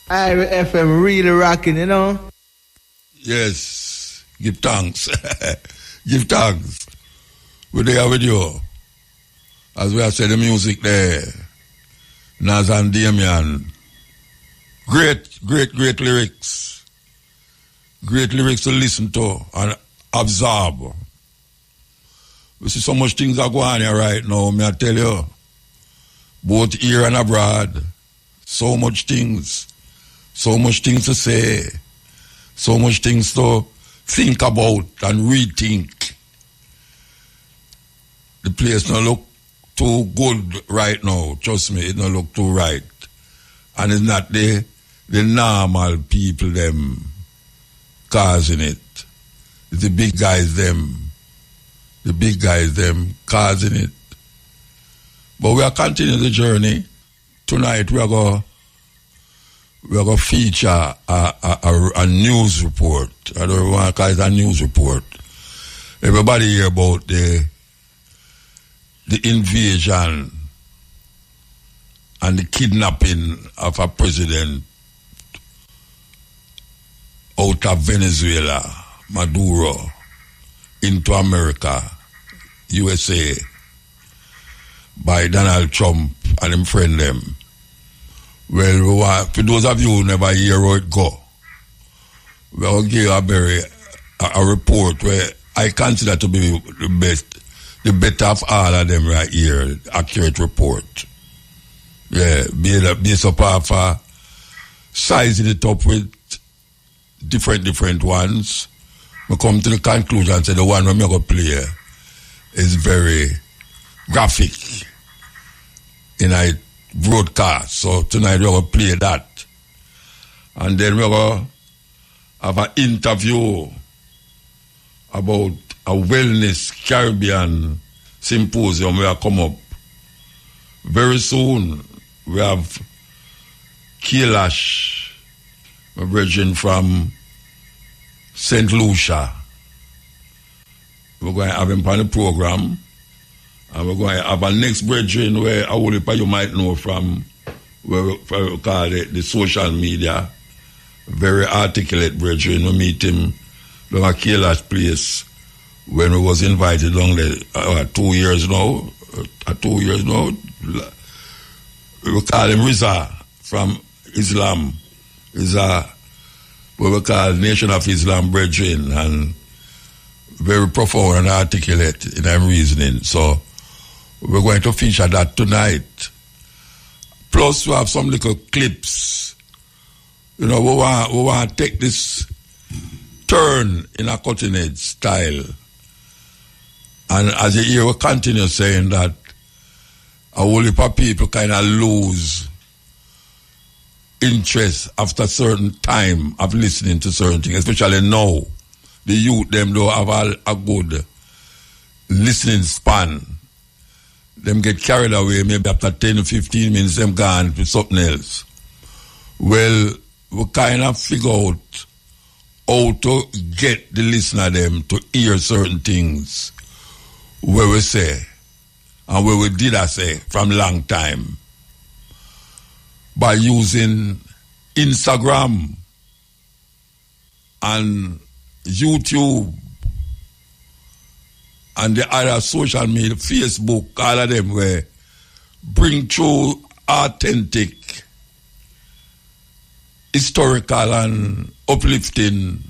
Ira FM really rocking, you know? Yes. Give thanks. Give thanks. We're there with you. As we have said, the music there. Naz and Damian. Great lyrics. Great lyrics to listen to and absorb. We see so much things are going on here right now, may I tell you. Both here and abroad. So much things. So much things to say. So much things to think about and rethink. The place don't look too good right now. Trust me, it don't look too right. And it's not the normal people them causing it. It's the big guys them. The big guys them causing it. But we are continuing the journey. Tonight we are going to feature a news report. I don't want to call it a news report. Everybody hear about the invasion and the kidnapping of a president out of Venezuela, Maduro, into America, USA, by Donald Trump and him friend them. Well, for those of you who never hear how it go, we'll give a report where I consider to be the better of all of them right here, accurate report. Yeah, based upon sizing it up with different ones. We come to the conclusion and say the one we're going to play is very graphic in a broadcast. So tonight we're going to play that. And then we're going to have an interview about a wellness Caribbean symposium will come up very soon. We have Kailash, my brethren from St. Lucia. We're going to have him on the program. And we're going to have a next brethren where you might know from where we call it the social media. Very articulate brethren. We meet him down at Kailash place when we was invited down there 2 years now. 2 years now. We call him Riza from Islam. Riza, what we call Nation of Islam brethren, and very profound and articulate in our reasoning. So we're going to feature that tonight. Plus we have some little clips. You know, we want to take this turn in a cutting edge style. And as you hear, we continue saying that a whole heap of people kind of lose interest after a certain time of listening to certain things, especially now. The youth, them don't have a good listening span. Them get carried away, maybe after 10 or 15 minutes, them gone to something else. Well, we kind of figure out how to get the listener them to hear certain things where we say, and where we did I say from long time, by using Instagram and YouTube and the other social media, Facebook, all of them, where bring through authentic, historical and uplifting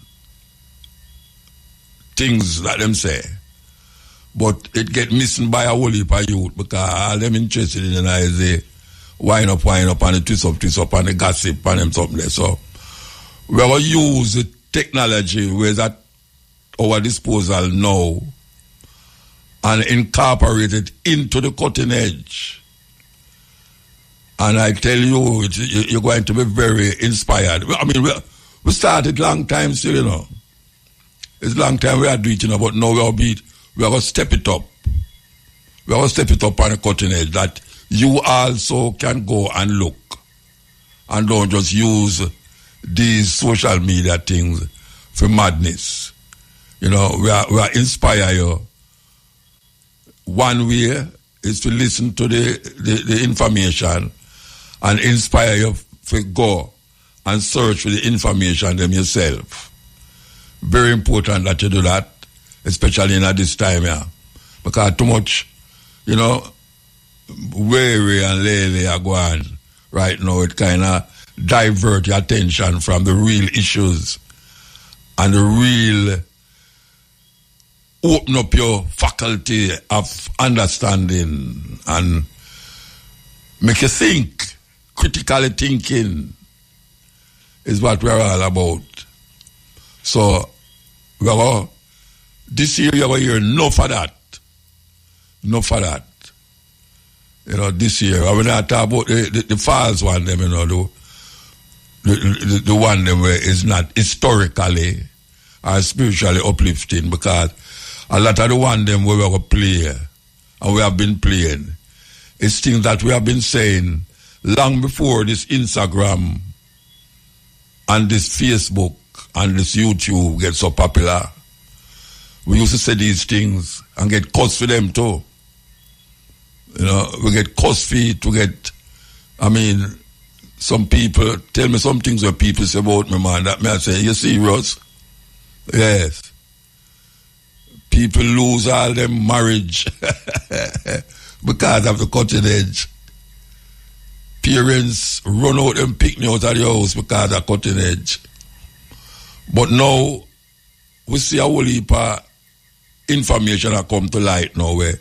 things that them say. But it get missing by a whole heap of youth because all them interested in it is the wind up and the twist up and the gossip and them something there. So we will use the technology where that our disposal now and incorporate it into the cutting edge. And I tell you, you're going to be very inspired. I mean, we started long time still, you know. It's a long time we are doing it, you know, but now we are going to step it up. We are going to step it up on the cutting edge that you also can go and look and don't just use these social media things for madness. You know, we are inspire you. One way is to listen to the information and inspire you to go and search for the information them yourself. Very important that you do that, especially in this time, yeah. Because too much, you know, weary and lele are going right now. It kind of divert your attention from the real issues and the real open up your faculty of understanding and make you think. Critically thinking is what we're all about. So, this year you're going to hear enough of that. Enough of that. You know, this year. I mean, I talk about the false one, them, you know, the one them where is not historically or spiritually uplifting, because a lot of the one them where we going to play and we have been playing is things that we have been saying long before this Instagram and this Facebook and this YouTube gets so popular. We used to say these things and get cussed for them too. You know, we get cussed for it, we get, I mean, some people tell me some things that people say about me, man, that me I say, you serious? Yes. People lose all their marriage because of the cutting edge. Parents run out and pick me out of the house because of cutting edge. But now, we see a whole heap of information that come to light now where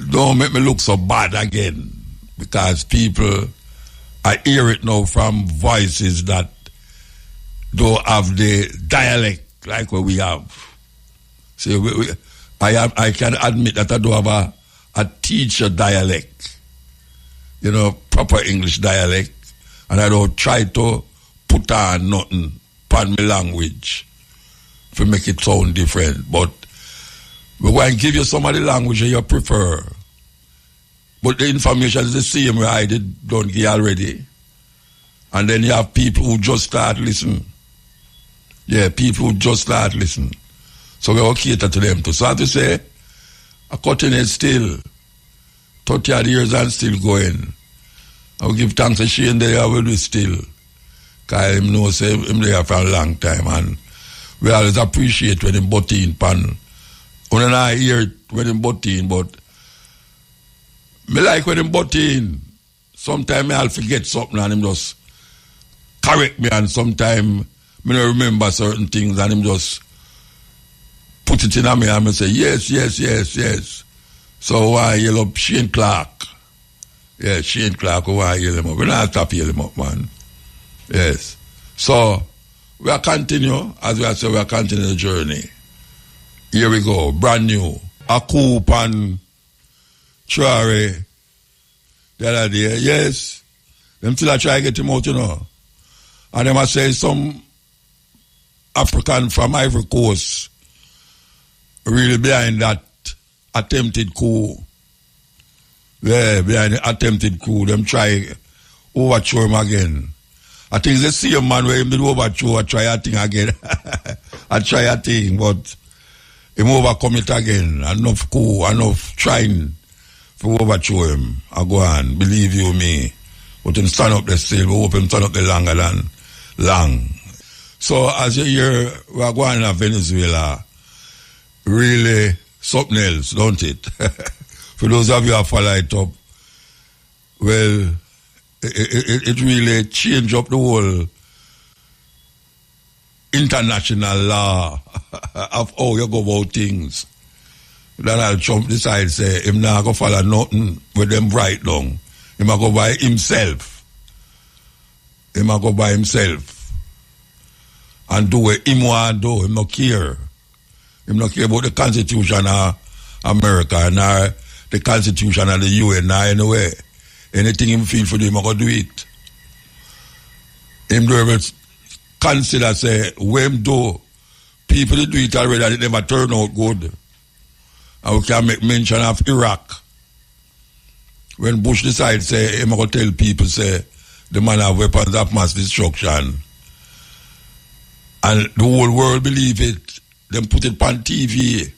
don't make me look so bad again, because people, I hear it now from voices that don't have the dialect like what we have. See, I can admit that I don't have a teacher dialect, you know, proper English dialect, and I don't try to put on nothing upon my language to make it sound different. But we're going to give you some of the language that you prefer. But the information is the same way I did don't give already. And then you have people who just start listening. Yeah, people who just start listening. So we will cater to them too. So I have to say, a cutting edge still 30 odd years and still going. I will give thanks to Shane there, I will do still. Because him knows him there for a long time, and we always appreciate when him butt in pan. When I hear it when him butt in, but me like when him butt in. Sometimes I'll forget something and him just correct me, and sometimes I don't remember certain things and him just put it in me and I say, yes. So why yell up Shane Clark? Yeah, Shane Clark, why yell him up? We don't stop yell him up, man. Yes. So we are continue, as we are saying, we are continuing the journey. Here we go, brand new. A coup and Traore the other day. Yes. Them still try to get him out, you know. And them are saying some African from Ivory Coast really behind that attempted coup. Yeah, behind the attempted coup. Them try overthrow him again. I think it's the same man where him did overthrow, I try a thing again. I try a thing, but him overcome it again. Enough coup, enough trying to overthrow him. I go on, believe you me. But him stand up there still, we hope him stand up there longer than long. So as you hear, we are going to Venezuela. Really something else, don't it? For those of you who follow it up, well, it really changed up the whole international law of how you go about things. Donald Trump decides, say, him not go follow nothing with them right down. Him a go by himself. Him a go by himself. And do what him want to do. Him not care. Him not care about the Constitution of America, nor the Constitution of the UN, nor anywhere. Anything him feel for do, him a go do it. Him do ever consider, say, when him do, people that do it already and it never turn out good. And we can make mention of Iraq. When Bush decides, say, him a go tell people, say, the man have weapons of mass destruction. And the whole world believe it. Them put it on TV.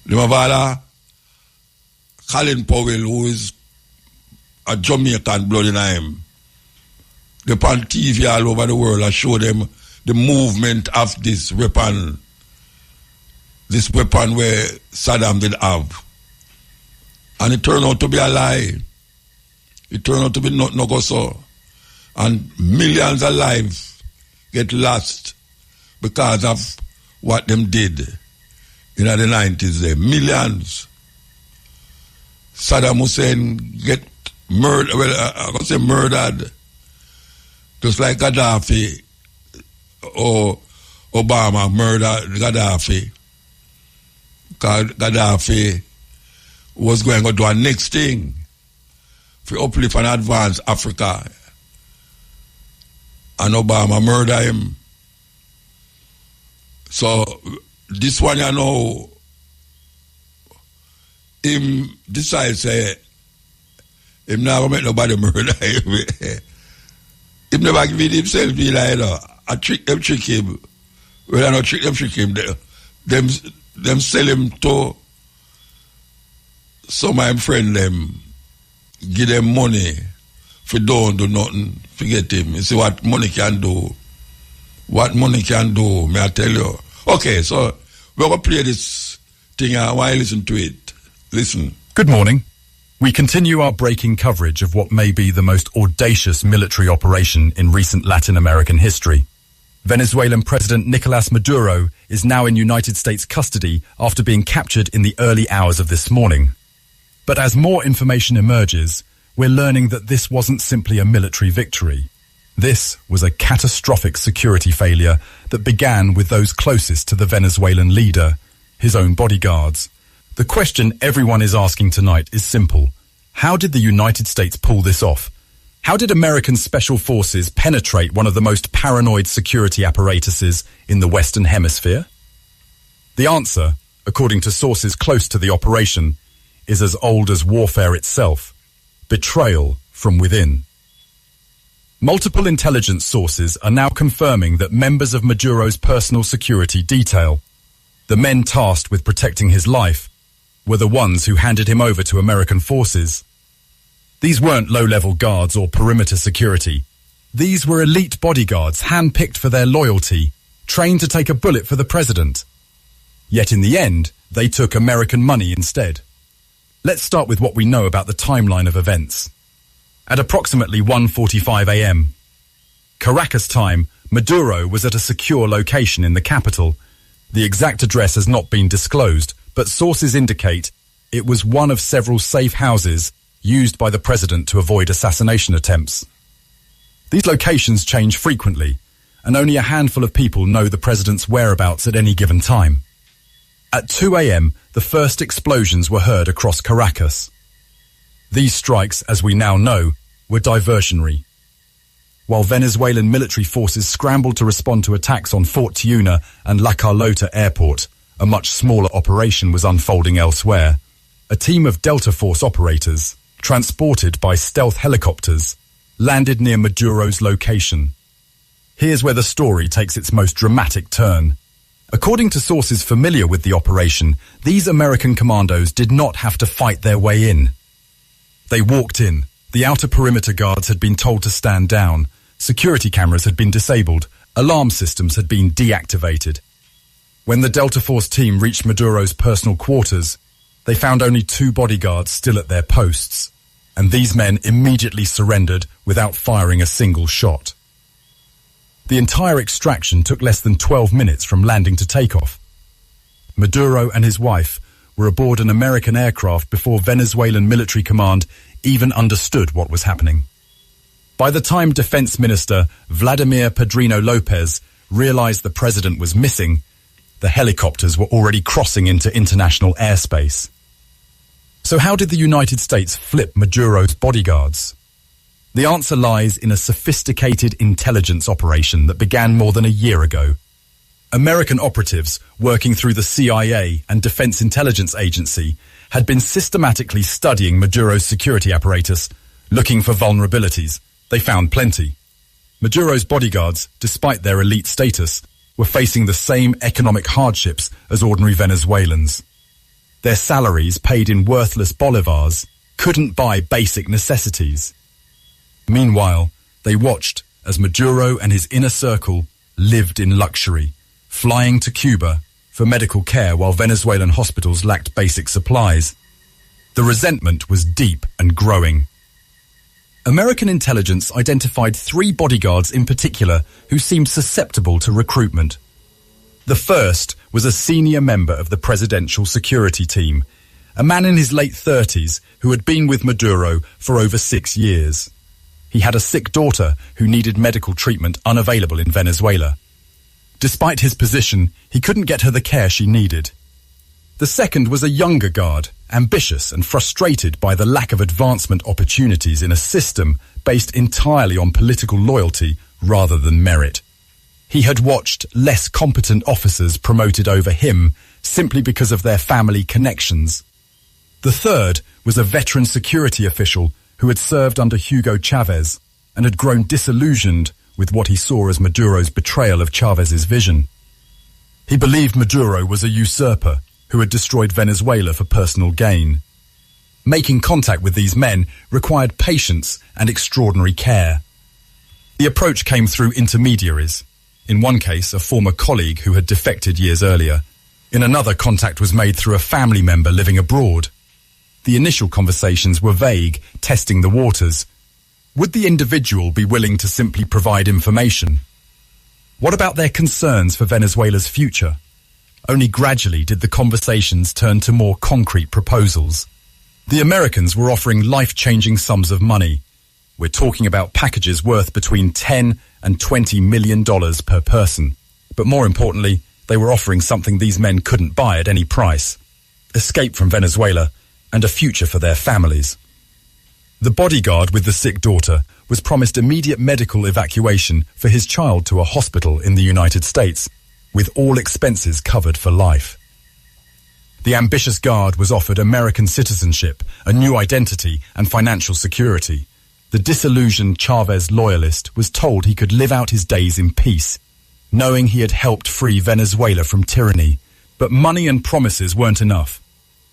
Them have all Colin Powell, who is a Jamaican blood in him. They on TV all over the world and show them the movement of this weapon. This weapon where Saddam did have. And it turned out to be a lie. It turned out to be not no go so. And millions of lives get lost because of what them did in the 90s there. Millions. Saddam Hussein get murdered, I'm going to say murdered, just like Gaddafi or Obama murdered Gaddafi. Because Gaddafi was going to do a next thing for uplift and advance Africa. And Obama murdered him. So this one, you know, him decides, say, him never make nobody murder him. Him never give himself, you know. I trick him. Well, I don't trick him. Them sell him to some of my friend them, give them money for don't do nothing, forget him. You see what money can do. What money can do, may I tell you. Okay, so we're going to play this thing and while I listen to it. Listen. Good morning. We continue our breaking coverage of what may be the most audacious military operation in recent Latin American history. Venezuelan President Nicolas Maduro is now in United States custody after being captured in the early hours of this morning. But as more information emerges, we're learning that this wasn't simply a military victory. This was a catastrophic security failure that began with those closest to the Venezuelan leader, his own bodyguards. The question everyone is asking tonight is simple. How did the United States pull this off? How did American special forces penetrate one of the most paranoid security apparatuses in the Western Hemisphere? The answer, according to sources close to the operation, is as old as warfare itself: betrayal from within. Multiple intelligence sources are now confirming that members of Maduro's personal security detail, the men tasked with protecting his life, were the ones who handed him over to American forces. These weren't low-level guards or perimeter security. These were elite bodyguards hand-picked for their loyalty, trained to take a bullet for the president. Yet in the end, they took American money instead. Let's start with what we know about the timeline of events. At approximately 1:45 a.m. Caracas time, Maduro was at a secure location in the capital. The exact address has not been disclosed, but sources indicate it was one of several safe houses used by the president to avoid assassination attempts. These locations change frequently, and only a handful of people know the president's whereabouts at any given time. At 2 a.m., the first explosions were heard across Caracas. These strikes, as we now know, were diversionary. While Venezuelan military forces scrambled to respond to attacks on Fort Tiuna and La Carlota airport, a much smaller operation was unfolding elsewhere. A team of Delta Force operators, transported by stealth helicopters, landed near Maduro's location. Here's where the story takes its most dramatic turn. According to sources familiar with the operation, these American commandos did not have to fight their way in. They walked in. The outer perimeter guards had been told to stand down. Security cameras had been disabled. Alarm systems had been deactivated. When the Delta Force team reached Maduro's personal quarters, they found only 2 bodyguards still at their posts, and these men immediately surrendered without firing a single shot. The entire extraction took less than 12 minutes from landing to takeoff. Maduro and his wife were aboard an American aircraft before Venezuelan military command even understood what was happening. By the time Defense Minister Vladimir Padrino Lopez realized the president was missing, the helicopters were already crossing into international airspace. So how did the United States flip Maduro's bodyguards? The answer lies in a sophisticated intelligence operation that began more than a year ago. American operatives working through the CIA and Defense Intelligence Agency had been systematically studying Maduro's security apparatus, looking for vulnerabilities. They found plenty. Maduro's bodyguards, despite their elite status, were facing the same economic hardships as ordinary Venezuelans. Their salaries, paid in worthless bolivars, couldn't buy basic necessities. Meanwhile, they watched as Maduro and his inner circle lived in luxury, flying to Cuba for medical care while Venezuelan hospitals lacked basic supplies. The resentment was deep and growing. American intelligence identified 3 bodyguards in particular who seemed susceptible to recruitment. The first was a senior member of the presidential security team, a man in his late 30s who had been with Maduro for over 6 years. He had a sick daughter who needed medical treatment unavailable in Venezuela. Despite his position, he couldn't get her the care she needed. The second was a younger guard, ambitious and frustrated by the lack of advancement opportunities in a system based entirely on political loyalty rather than merit. He had watched less competent officers promoted over him simply because of their family connections. The third was a veteran security official who had served under Hugo Chavez and had grown disillusioned with what he saw as Maduro's betrayal of Chavez's vision. He believed Maduro was a usurper who had destroyed Venezuela for personal gain. Making contact with these men required patience and extraordinary care. The approach came through intermediaries. In one case, a former colleague who had defected years earlier. In another, contact was made through a family member living abroad. The initial conversations were vague, testing the waters. Would the individual be willing to simply provide information? What about their concerns for Venezuela's future? Only gradually did the conversations turn to more concrete proposals. The Americans were offering life-changing sums of money. We're talking about packages worth between $10 and $20 million per person. But more importantly, they were offering something these men couldn't buy at any price: escape from Venezuela and a future for their families. The bodyguard with the sick daughter was promised immediate medical evacuation for his child to a hospital in the United States, with all expenses covered for life. The ambitious guard was offered American citizenship, a new identity, and financial security. The disillusioned Chavez loyalist was told he could live out his days in peace, knowing he had helped free Venezuela from tyranny. But money and promises weren't enough.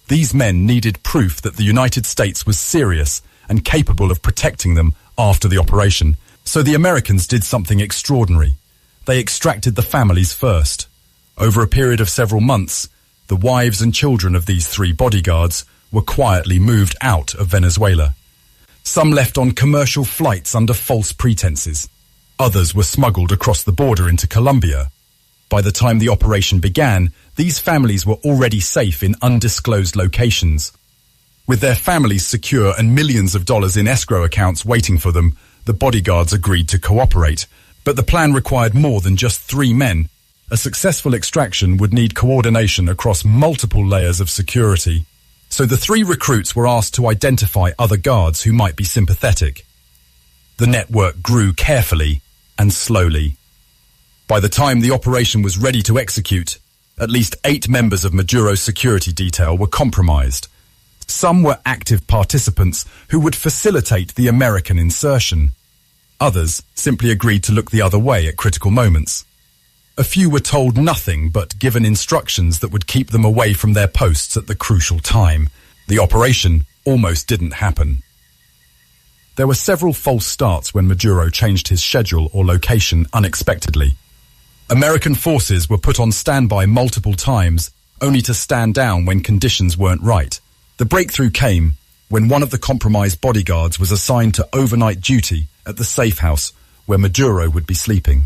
These men needed proof that the United States was serious and capable of protecting them after the operation. So the Americans did something extraordinary. They extracted the families first. Over a period of several months, the wives and children of these 3 bodyguards were quietly moved out of Venezuela. Some left on commercial flights under false pretenses. Others were smuggled across the border into Colombia. By the time the operation began, these families were already safe in undisclosed locations. With their families secure and millions of dollars in escrow accounts waiting for them, the bodyguards agreed to cooperate. But the plan required more than just 3 men. A successful extraction would need coordination across multiple layers of security. So the 3 recruits were asked to identify other guards who might be sympathetic. The network grew carefully and slowly. By the time the operation was ready to execute, at least 8 members of Maduro's security detail were compromised. Some were active participants who would facilitate the American insertion. Others simply agreed to look the other way at critical moments. A few were told nothing but given instructions that would keep them away from their posts at the crucial time. The operation almost didn't happen. There were several false starts when Maduro changed his schedule or location unexpectedly. American forces were put on standby multiple times, only to stand down when conditions weren't right. The breakthrough came when one of the compromised bodyguards was assigned to overnight duty at the safe house where Maduro would be sleeping.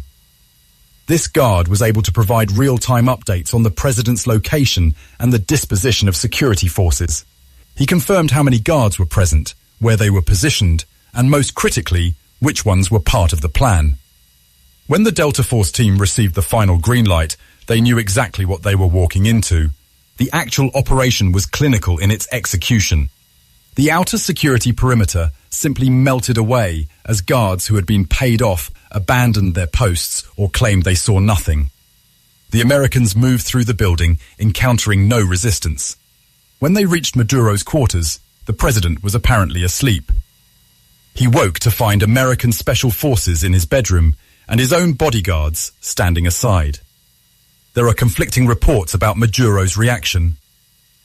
This guard was able to provide real-time updates on the president's location and the disposition of security forces. He confirmed how many guards were present, where they were positioned, and most critically, which ones were part of the plan. When the Delta Force team received the final green light, they knew exactly what they were walking into. The actual operation was clinical in its execution. The outer security perimeter simply melted away as guards who had been paid off abandoned their posts or claimed they saw nothing. The Americans moved through the building, encountering no resistance. When they reached Maduro's quarters, the president was apparently asleep. He woke to find American special forces in his bedroom and his own bodyguards standing aside. There are conflicting reports about Maduro's reaction.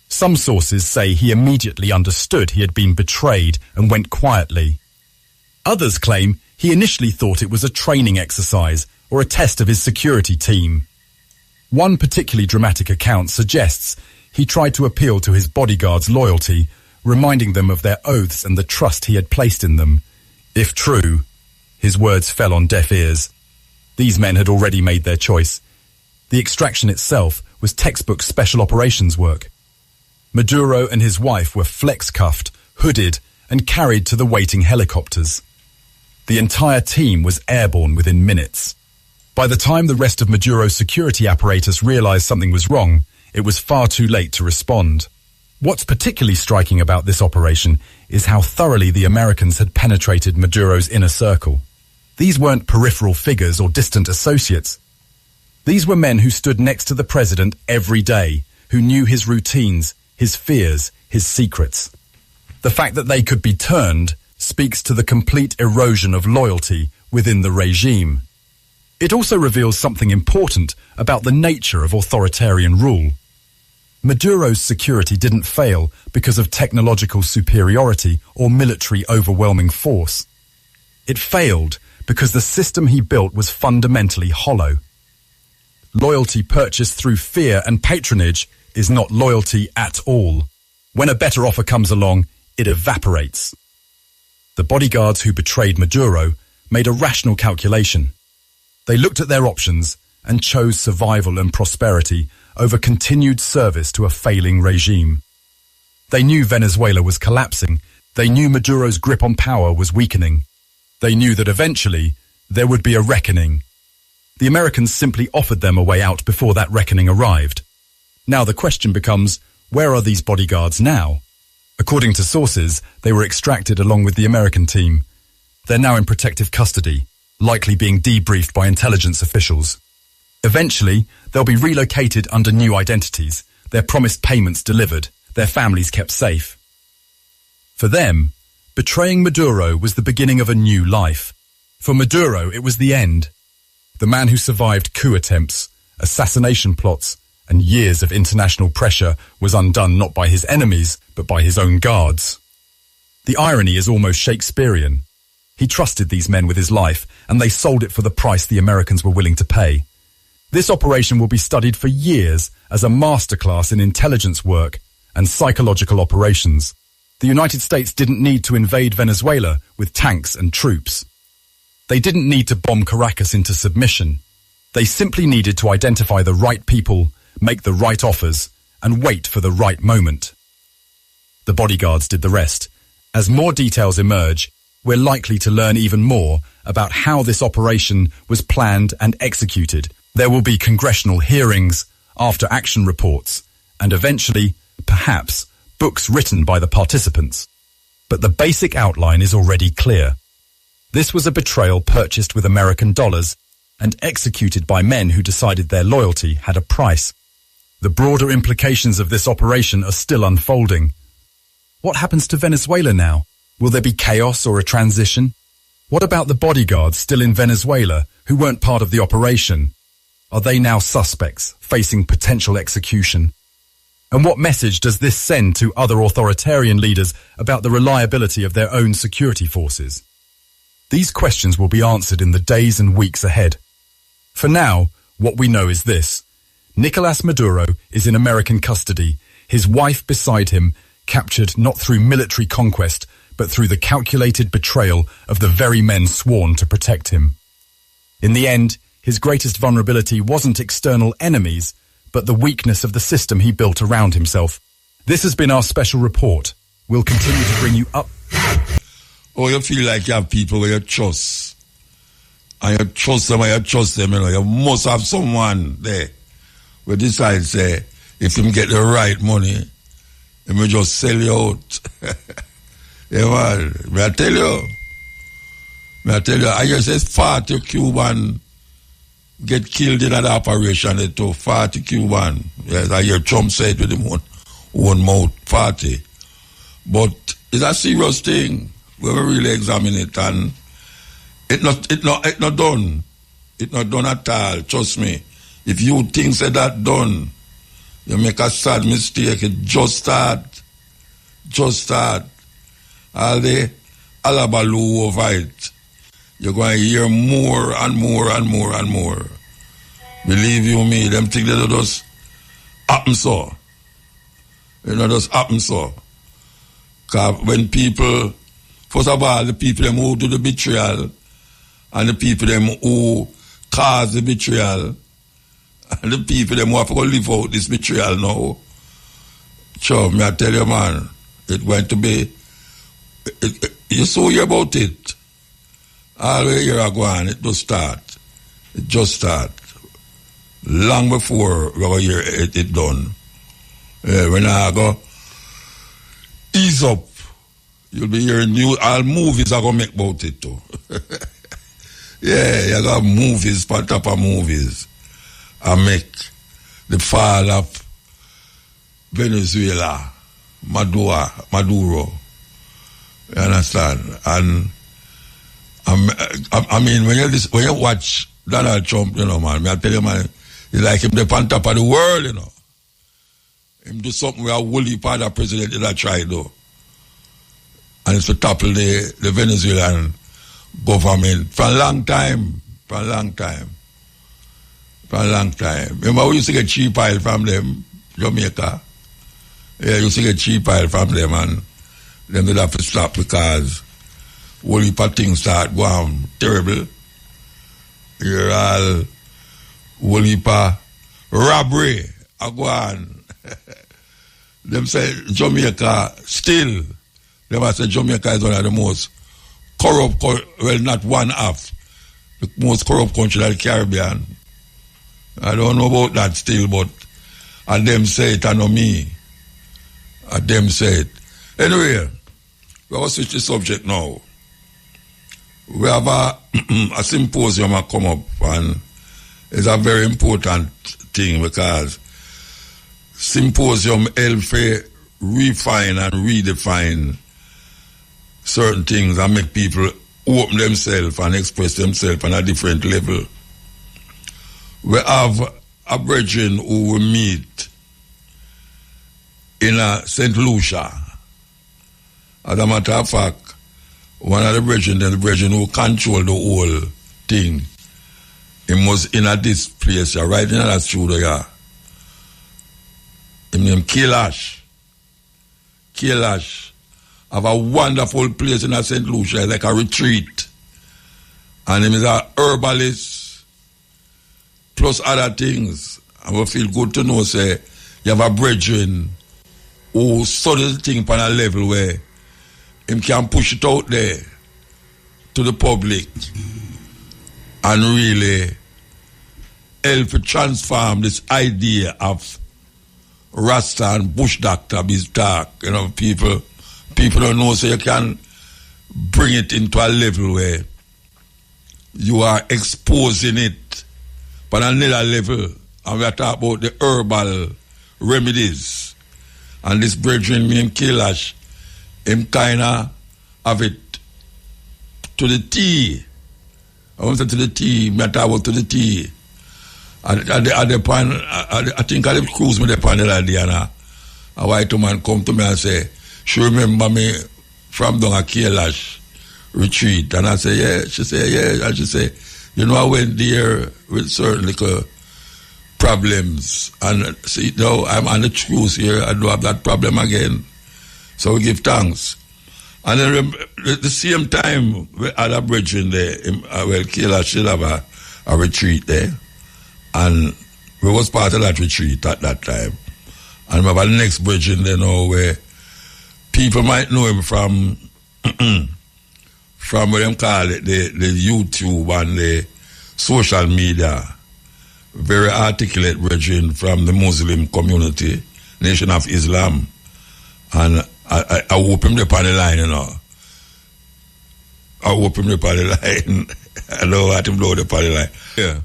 Some sources say he immediately understood he had been betrayed and went quietly. Others claim He initially thought it was a training exercise or a test of his security team. One particularly dramatic account suggests he tried to appeal to his bodyguards' loyalty, reminding them of their oaths and the trust he had placed in them. If true, his words fell on deaf ears. These men had already made their choice. The extraction itself was textbook special operations work. Maduro and his wife were flex-cuffed, hooded, and carried to the waiting helicopters. The entire team was airborne within minutes. By the time the rest of Maduro's security apparatus realized something was wrong, it was far too late to respond. What's particularly striking about this operation is how thoroughly the Americans had penetrated Maduro's inner circle. These weren't peripheral figures or distant associates. These were men who stood next to the president every day, who knew his routines, his fears, his secrets. The fact that they could be turned speaks to the complete erosion of loyalty within the regime. It also reveals something important about the nature of authoritarian rule. Maduro's security didn't fail because of technological superiority or military overwhelming force. It failed because the system he built was fundamentally hollow. Loyalty purchased through fear and patronage is not loyalty at all. When a better offer comes along, it evaporates. The bodyguards who betrayed Maduro made a rational calculation. They looked at their options and chose survival and prosperity over continued service to a failing regime. They knew Venezuela was collapsing. They knew Maduro's grip on power was weakening. They knew that eventually there would be a reckoning. The Americans simply offered them a way out before that reckoning arrived. Now the question becomes, where are these bodyguards now? According to sources, they were extracted along with the American team. They're now in protective custody, likely being debriefed by intelligence officials. Eventually, they'll be relocated under new identities, their promised payments delivered, their families kept safe. For them, betraying Maduro was the beginning of a new life. For Maduro, it was the end. The man who survived coup attempts, assassination plots, and years of international pressure was undone not by his enemies, but by his own guards. The irony is almost Shakespearean. He trusted these men with his life, and they sold it for the price the Americans were willing to pay. This operation will be studied for years as a masterclass in intelligence work and psychological operations. The United States didn't need to invade Venezuela with tanks and troops. They didn't need to bomb Caracas into submission. They simply needed to identify the right people, make the right offers, and wait for the right moment. The bodyguards did the rest. As more details emerge, we're likely to learn even more about how this operation was planned and executed. There will be congressional hearings, after-action reports, and eventually, perhaps, books written by the participants. But the basic outline is already clear. This was a betrayal purchased with American dollars and executed by men who decided their loyalty had a price. The broader implications of this operation are still unfolding. What happens to Venezuela now? Will there be chaos or a transition? What about the bodyguards still in Venezuela who weren't part of the operation? Are they now suspects facing potential execution? And what message does this send to other authoritarian leaders about the reliability of their own security forces? These questions will be answered in the days and weeks ahead. For now, what we know is this. Nicolás Maduro is in American custody, his wife beside him, captured not through military conquest, but through the calculated betrayal of the very men sworn to protect him. In the end, his greatest vulnerability wasn't external enemies, but the weakness of the system he built around himself. This has been our special report. We'll continue to bring you up. Oh, you feel like you have people where you trust. And you trust them and you trust them, you know. You must have someone there who decides, say, if him get the right money, he may just sell you out. Yeah, man. May I tell you, I guess it's 40 Cuban get killed in that operation, it to 40 Cuban. Yes, I hear Trump say it with him own mouth, 40. But it's a serious thing. We will really examine it, and it not done. It not done at all. Trust me. If you think that done, you make a sad mistake. It just start. All the alabaloo over it. you're going to hear more and more and more and more. Believe you me, them things that just happen so. Just happen so. Because when people, first of all, the people them who do the betrayal, and the people them who cause the betrayal, and the people them who have to live out this betrayal now, sure, me I tell you, man, it's going to be, you saw hear about it. All the year ago, and it just start. It just start. Long before we go hear it done. When I go ease up, you'll be hearing all movies are going to make about it too. Yeah, you got movies, on top of movies. I make the fall of Venezuela, Maduro. You understand? And I mean, when you watch Donald Trump, man, I tell you, man, it's like him the on top of the world, Him do something where a woolly part of president did I try do. And it's to topple the Venezuelan government for a long time. Remember we used to get cheap oil from them, Jamaica? Yeah, you used to get cheap oil from them, and them did have to stop because woolly part things start going terrible. You're all woolly part robbery are going. Them say Jamaica still. Them say Jamaica is one of the most corrupt, well, not one half, the most corrupt country in the Caribbean. I don't know about that still, but and them say it, and not me. And them say it. Anyway, we will switch the subject now. We have a symposium that come up, and it's a very important thing because symposium helps refine and redefine certain things and make people open themselves and express themselves on a different level. We have a brethren who we meet in St. Lucia. As a matter of fact, one of the brethren who control the whole thing, he was in this place, right in that studio here. His name Kailash. Have a wonderful place in St. Lucia, like a retreat. And him is a herbalist, plus other things. And we feel good to know, say, you have a brethren who study the thing on a level where him can push it out there to the public and really help to transform this idea of Rasta and Bush Doctor is dark. People don't know, so you can bring it into a level where you are exposing it on another level. And we are talking about the herbal remedies. And this brethren named Kailash, him kind of have it to the T. I want to say to the T, I talk about to the T. I think I cruise me upon the other day, and a white woman come to me and say, she remember me from down a Kailash retreat. And I say, yeah. She say, yeah. And she say, I went there with certain little problems. And see, now I'm on the truth here. I don't have that problem again. So we give thanks. And then at the same time, we had a brethren there. Kailash still have a retreat there. And we was part of that retreat at that time. And we have a next brethren there now where people might know him from what them call it, the YouTube and the social media. Very articulate brethren from the Muslim community, Nation of Islam. And I hope him up on the line, I hope him up on the line. I don't want him blow up on the line. Yeah.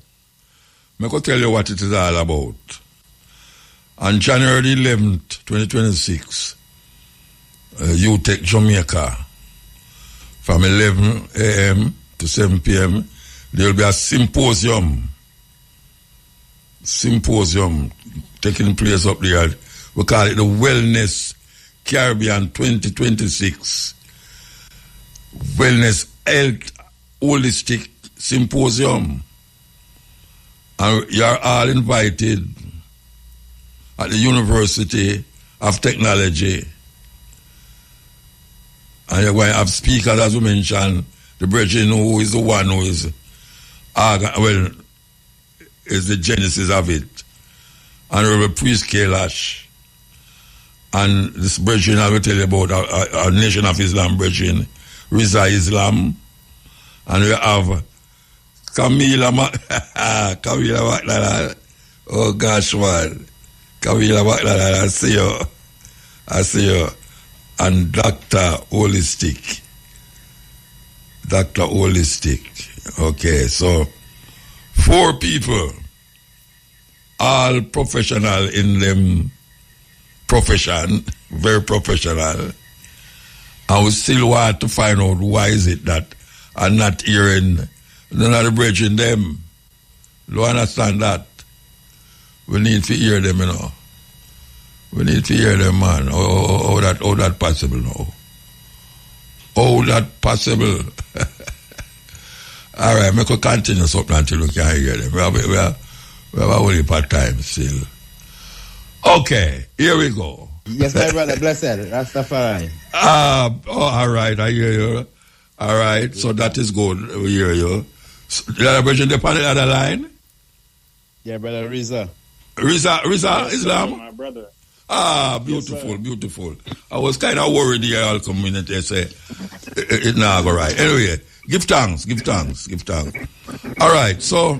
I'm going to tell you what it is all about. On January 11th, 2026, UTech Jamaica, from 11 a.m. to 7 p.m., there will be a symposium taking place up there. We call it the Wellness Caribbean 2026. Wellness, health, holistic symposium. And you're all invited at the University of Technology. And you're going to have speakers, as we mentioned, the brethren who is the one who is, is the genesis of it. Honorable Priest Kailash. And this brethren I will tell you about our Nation of Islam brethren, Riza Islam. And we have Camila Maklala. Oh gosh, man. Camila Maklala, I see you. And Dr. Holistic. Okay, so 4 people, all professional in them profession, very professional. And we still want to find out why is it that I'm not hearing none of the brethren them. Do you understand that? We need to hear them, you know. We need to hear them, man. How that possible now? How that possible? All right, we could continue something until we can hear them. We have a whole heap of time still. Okay, here we go. Yes, my brother, blessed. Rastafari. All right, I hear you. All right, so that is good. We hear you. So, the other brethren, on the other line? Yeah, brother Riza. Riza Islam? My brother. Beautiful, yes, beautiful. I was kind of worried the whole community say it now go right. Anyway, give thanks. All right, so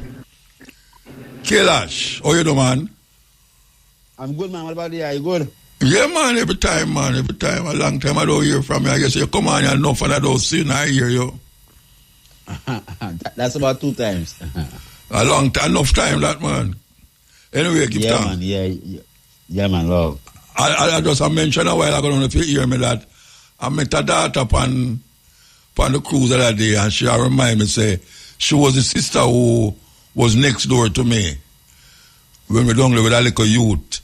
Kailash, how you doing, man? I'm good, man. What about you? Are you good? Yeah, man, every time. A long time I don't hear from you. I guess you come on and enough and I don't see and I hear you. That's about 2 times. A long time, enough time that, man. Anyway, give thanks. Man, yeah, man, love. I just mentioned a while ago, if you hear me, that I met a daughter upon the cruise the other day, and she reminded me, say, she was the sister who was next door to me when we down there with a little youth.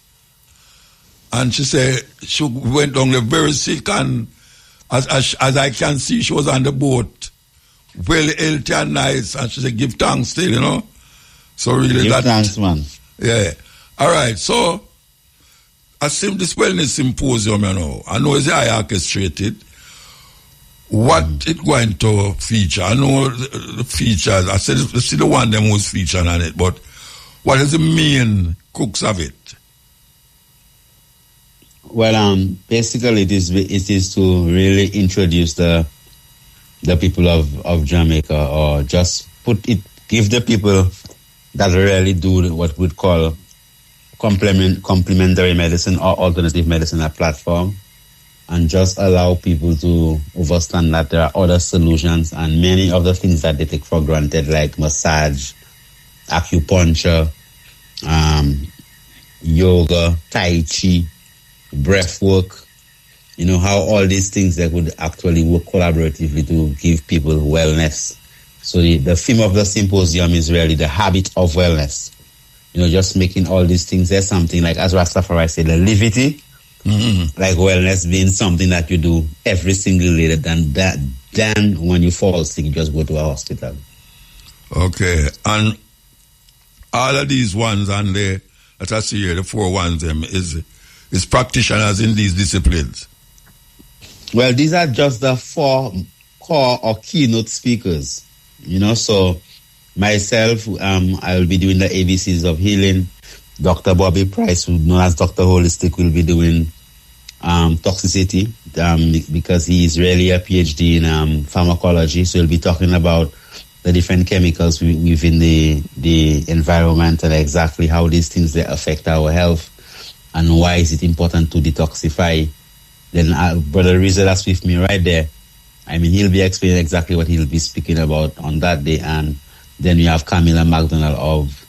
And she said she went down there very sick, and as I can see, she was on the boat, well healthy and nice, and she said, give thanks still, you know. So really give thanks, man. Yeah. All right, so I see this wellness symposium, you know. I know it's high orchestrated. What it going to feature? I know the features. I said see the one them who's featured on it, but what is the main crux of it? Well, basically it is to really introduce the people of Jamaica, or just give the people that really do what we'd call complementary medicine or alternative medicine a platform, and just allow people to understand that there are other solutions, and many of the things that they take for granted, like massage, acupuncture, yoga, tai chi, breath work, you know, how all these things that would actually work collaboratively to give people wellness. So the theme of the symposium is really the habit of wellness. You know, just making all these things. There's something like, as Rastafari said, the levity, like wellness being something that you do every single day. Then when you fall sick, you just go to a hospital. Okay, and all of these ones and that I see here, the 4 ones, them is practitioners in these disciplines. Well, these are just the 4 core or keynote speakers. You know, so myself, I will be doing the ABCs of healing. Dr. Bobby Price, who known as Dr. Holistic, will be doing toxicity because he is really a PhD in pharmacology. So he'll be talking about the different chemicals within the environment and exactly how these things they affect our health and why is it important to detoxify. Then Brother Riza, that's with me right there. I mean, he'll be explaining exactly what he'll be speaking about on that day. And then we have Camilla McDonald of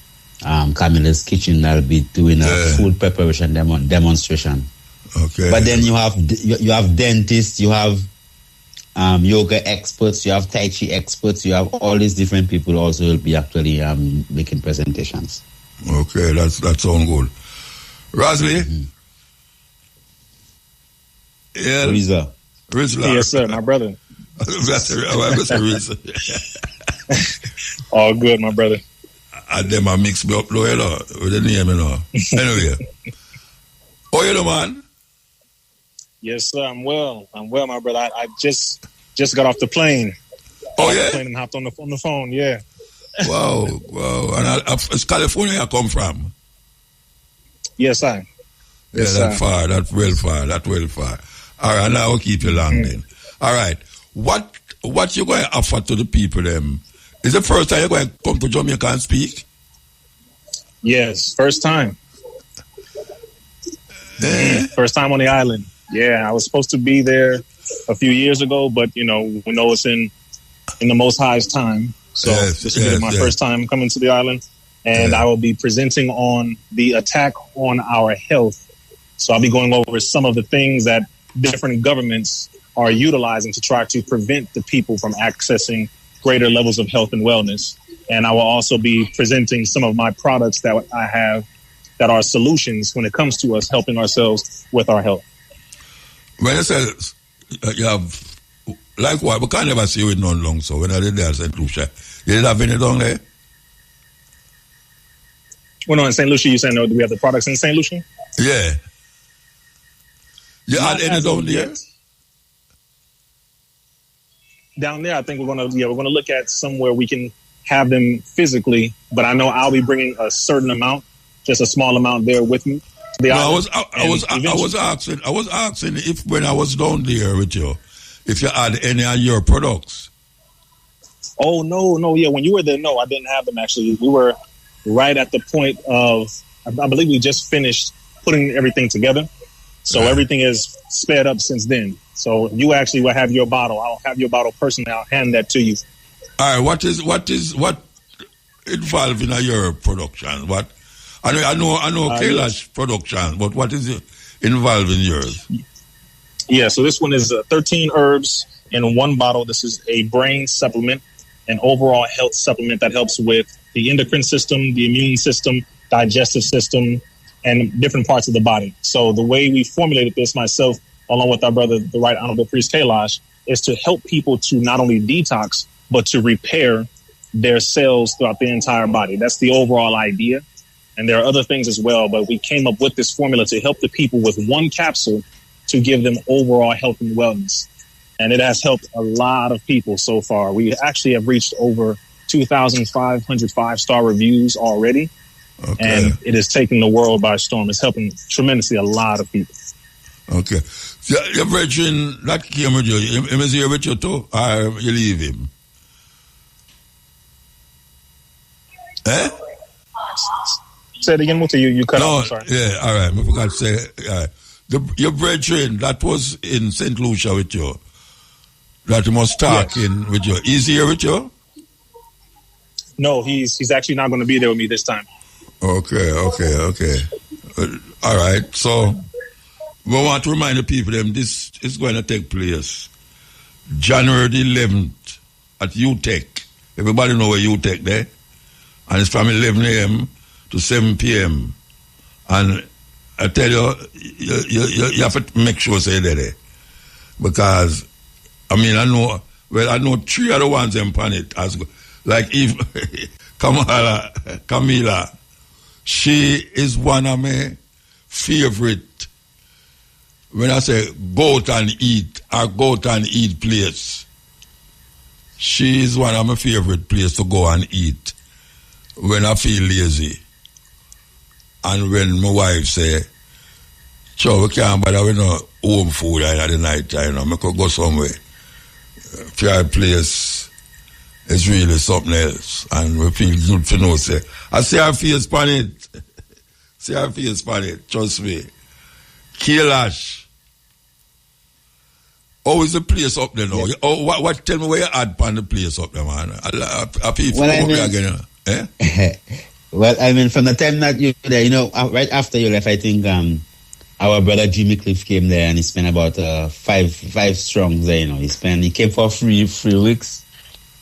Camilla's Kitchen that'll be doing a food preparation demonstration. Okay. But then you have dentists, you have yoga experts, you have Tai Chi experts, you have all these different people also will be actually making presentations. Okay, that sounds good. Rosalie? Yeah. Riza. Rizla. Yes, sir, my brother. That's Rizla. All good, my brother. And them a mix me up, with the name, Anyway. How you doing, man? Yes, sir. I'm well, my brother. I just got off the plane. Oh, yeah? Plane and hopped on the phone, yeah. Wow. And it's California I come from? Yes, sir. Yeah, that's far. That's well far. All right, now I'll keep you long then. All right. What you going to offer to the people, them? Is the first time you're going to come to Jamaica and speak? Yes, first time. First time on the island. Yeah, I was supposed to be there a few years ago, but, we know it's in the Most High's time. So this will be my first time coming to the island. And I will be presenting on the attack on our health. So I'll be going over some of the things that different governments are utilizing to try to prevent the people from accessing greater levels of health and wellness. And I will also be presenting some of my products that I have that are solutions when it comes to us helping ourselves with our health. When you say you have, like what? We can't never see you with none long, so when I did there at St. Lucia, you did have any down there? Well, no, in St. Lucia, you saying, do we have the products in St. Lucia? Yeah. You had any down there? Down there, I think we're gonna look at somewhere we can have them physically, but I know I'll be bringing a certain amount, just a small amount there with me. I was asking if when I was down there with you, if you had any of your products. Oh no, yeah. When you were there, no, I didn't have them actually. We were right at the point of, I believe we just finished putting everything together, so everything is sped up since then. So you actually will have your bottle. I'll have your bottle personally. I'll hand that to you. All right. What involved in your production? What I know Kailash production, but what is involved in yours? Yeah. So this one is 13 herbs in one bottle. This is a brain supplement, an overall health supplement that helps with the endocrine system, the immune system, digestive system, and different parts of the body. So the way we formulated this myself, along with our brother, the Right Honorable Priest Kailash, is to help people to not only detox, but to repair their cells throughout the entire body. That's the overall idea. And there are other things as well, but we came up with this formula to help the people with one capsule to give them overall health and wellness. And it has helped a lot of people so far. We actually have reached over 2,500 five-star reviews already. Okay. And it is taking the world by storm. It's helping tremendously a lot of people. Okay. So your brethren that came with you, him is here with you too, or you leave him? Eh? Say it again, Muta, you cut off, sorry. Yeah, all right. I forgot to say, your brethren that was in St. Lucia with you, that you must talk in with you, is he here with you? No, he's actually not going to be there with me this time. Okay. All right, so we want to remind the people this is going to take place January the 11th at UTEC. Everybody know where UTEC there? And it's from 11 a.m. to 7 p.m. And I tell you, you have to make sure you're there. Because, I know three other ones in it. Like Camila, she is one of my favorite, when I say go out and eat place. She is one of my favorite places to go and eat when I feel lazy. And when my wife say, "Sure, we can't bother with no home food at the night time, I could go somewhere." Fair place is really something else. And we feel good to know, say, I see her face on it. Trust me. Kailash. How is the place up there now? Yeah. Tell me where you add on the place up there, man. Well, from the time that you were there, right after you left, I think our brother Jimmy Cliff came there and he spent about five strong there, He came for 3 weeks,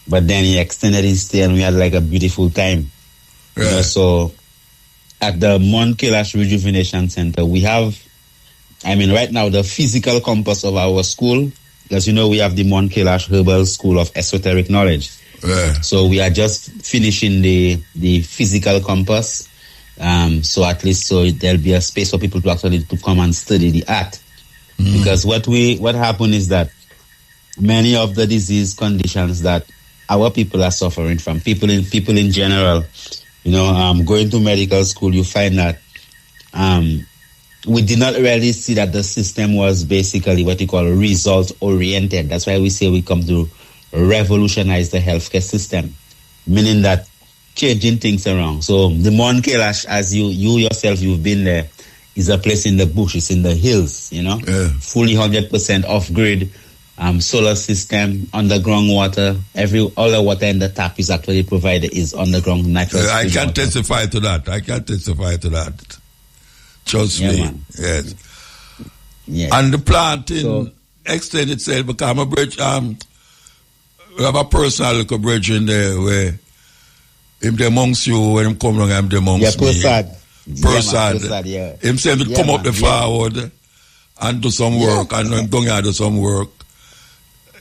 but then he extended his stay and we had like a beautiful time. Yeah. So at the Mount Kailash Rejuvenation Center, we have, right now, the physical campus of our school, because we have the Mount Kailash Herbal School of Esoteric Knowledge. So we are just finishing the physical compass. So at least there'll be a space for people to actually to come and study the art. Because what happened is that many of the disease conditions that our people are suffering from, people in general, going to medical school, you find that we did not really see that the system was basically what you call result oriented. That's why we say we come to revolutionize the healthcare system, meaning that changing things around. So the Mount Kailash, as you yourself, you've been there, is a place in the bush, it's in the hills, fully 100% off-grid, solar system, underground water, all the water in the tap is actually provided is underground natural. I can testify to that. Trust me. Man. Yes. And the planting extend itself become a bridge. We have a personal little bridge in there where him amongst you, when him come along, I'm amongst me. Persad. Him say him come up the forward and do some work, and him going to do some work.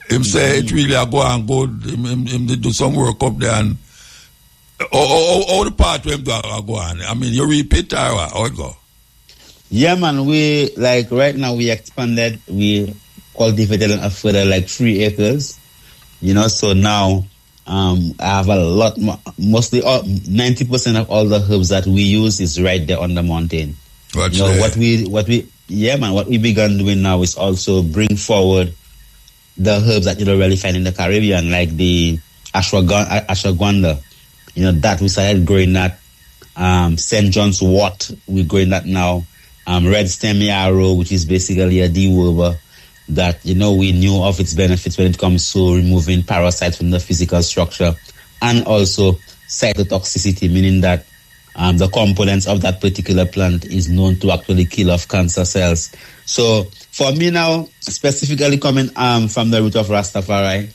Him say it really a go and good. Him do some work up there, and all the part where him go on. I mean, you repeat how it go. Yeah, man, right now we expanded, we cultivated a further 3 acres, so now I have a lot more, mostly 90% of all the herbs that we use is right there on the mountain. What we began doing now is also bring forward the herbs that you don't really find in the Caribbean, like the ashwagandha, that we started growing that, St. John's wort, we're growing that now. Red stem yarrow, which is basically a dewormer that, we knew of its benefits when it comes to removing parasites from the physical structure, and also cytotoxicity, meaning that the components of that particular plant is known to actually kill off cancer cells. So for me now, specifically coming from the root of Rastafari,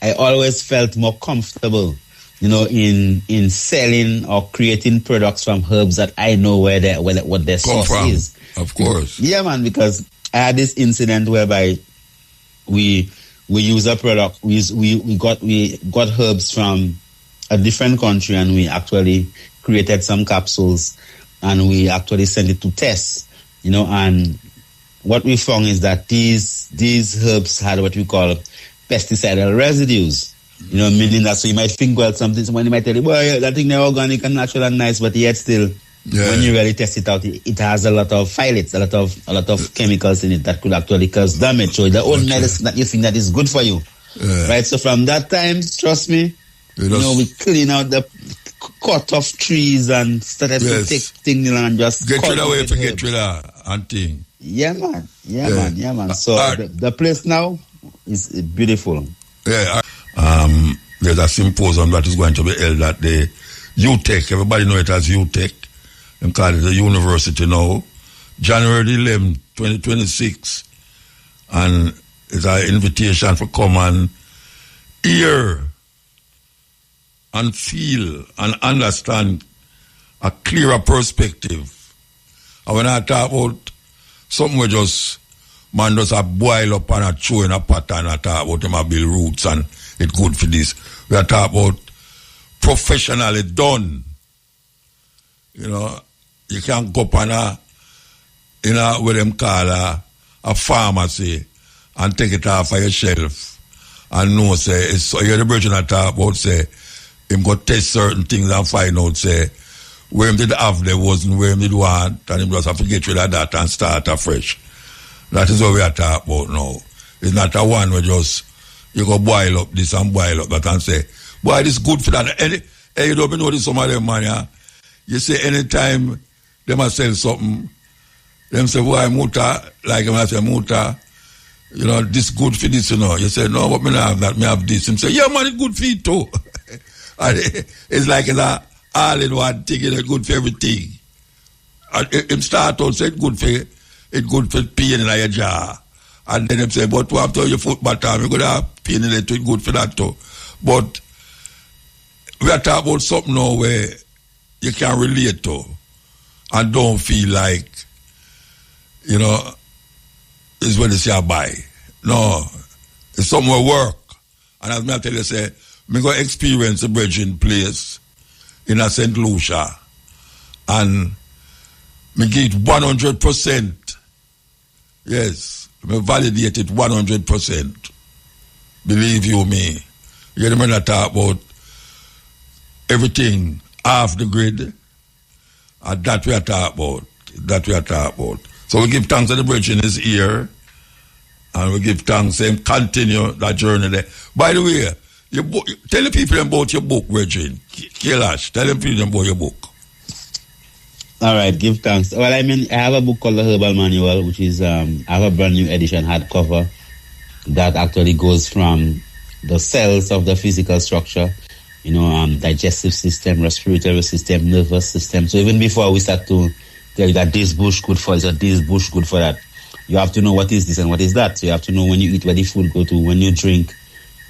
I always felt more comfortable in selling or creating products from herbs that I know what their source is. Of course. Yeah, man, because I had this incident whereby we use a product, we got herbs from a different country, and we actually created some capsules and we actually sent it to test, and what we found is that these herbs had what we call pesticidal residues. Meaning that, so you might think, well, somebody might tell you, well, that thing they're organic and natural and nice, but yet still, when you really test it out, it has a lot of phytates, a lot of chemicals in it that could actually cause damage. So the old medicine that you think that is good for you, right? So from that time, trust me, we clean out the cut off trees and started to take things and just get rid of it, get rid of and thing. Yeah, man. So the place now is beautiful. There's a symposium that is going to be held at the UTech. Everybody know it as UTech. They call it the university now. January 11, 2026. And it's an invitation for come and hear and feel and understand a clearer perspective. And when I talk about something where man just a boil up and a chew in a pot and a talk about them a build roots and it's good for this. We are talking about professionally done. You can't go up on what them call a pharmacy and take it off of your shelf and know, say, you're the version I talk about, say, him go test certain things and find out, say, where him did have there wasn't where him did want, and him just have to get rid of that and start afresh. That is what we are talking about now. It's not a one where you go boil up this and boil up that and say, boy, this is good for that. You don't know this, some of them, man, yeah? You say anytime they must sell something, them say, boy, Muta, like him, I say, Muta, this good for this, You say, no, but me not have that, me have this. Him say, yeah, man, it's good for you too. And it's like it's a all-in-one thing, it's good for everything. And him start out, say, it's good for pain in your jaw. And then him say, but after your foot bottom, you're going to have pain in it, it's good for that too. But we are talking about something now where you can relate to and don't feel like, it's when you say buy. No, it's somewhere work. And as I tell you, say, me go experience the bridging place in a St. Lucia, and me give it 100%. Yes, me validate it 100%. Believe you me. You know me talk about everything off the grid, and that we are talking about. That we are talking about. So we give thanks to the bridging is here, and we give thanks and continue that journey there. By the way, your book, tell the people about your book, Bridging. Kailash, tell the people about your book. All right, give thanks. Well, I mean, I have a book called The Herbal Manual, which is, I have a brand new edition hardcover that actually goes from the cells of the physical structure, digestive system, respiratory system, nervous system. So even before we start to tell you that this bush good for this or this bush good for that, you have to know what is this and what is that. So you have to know when you eat, where the food go to, when you drink,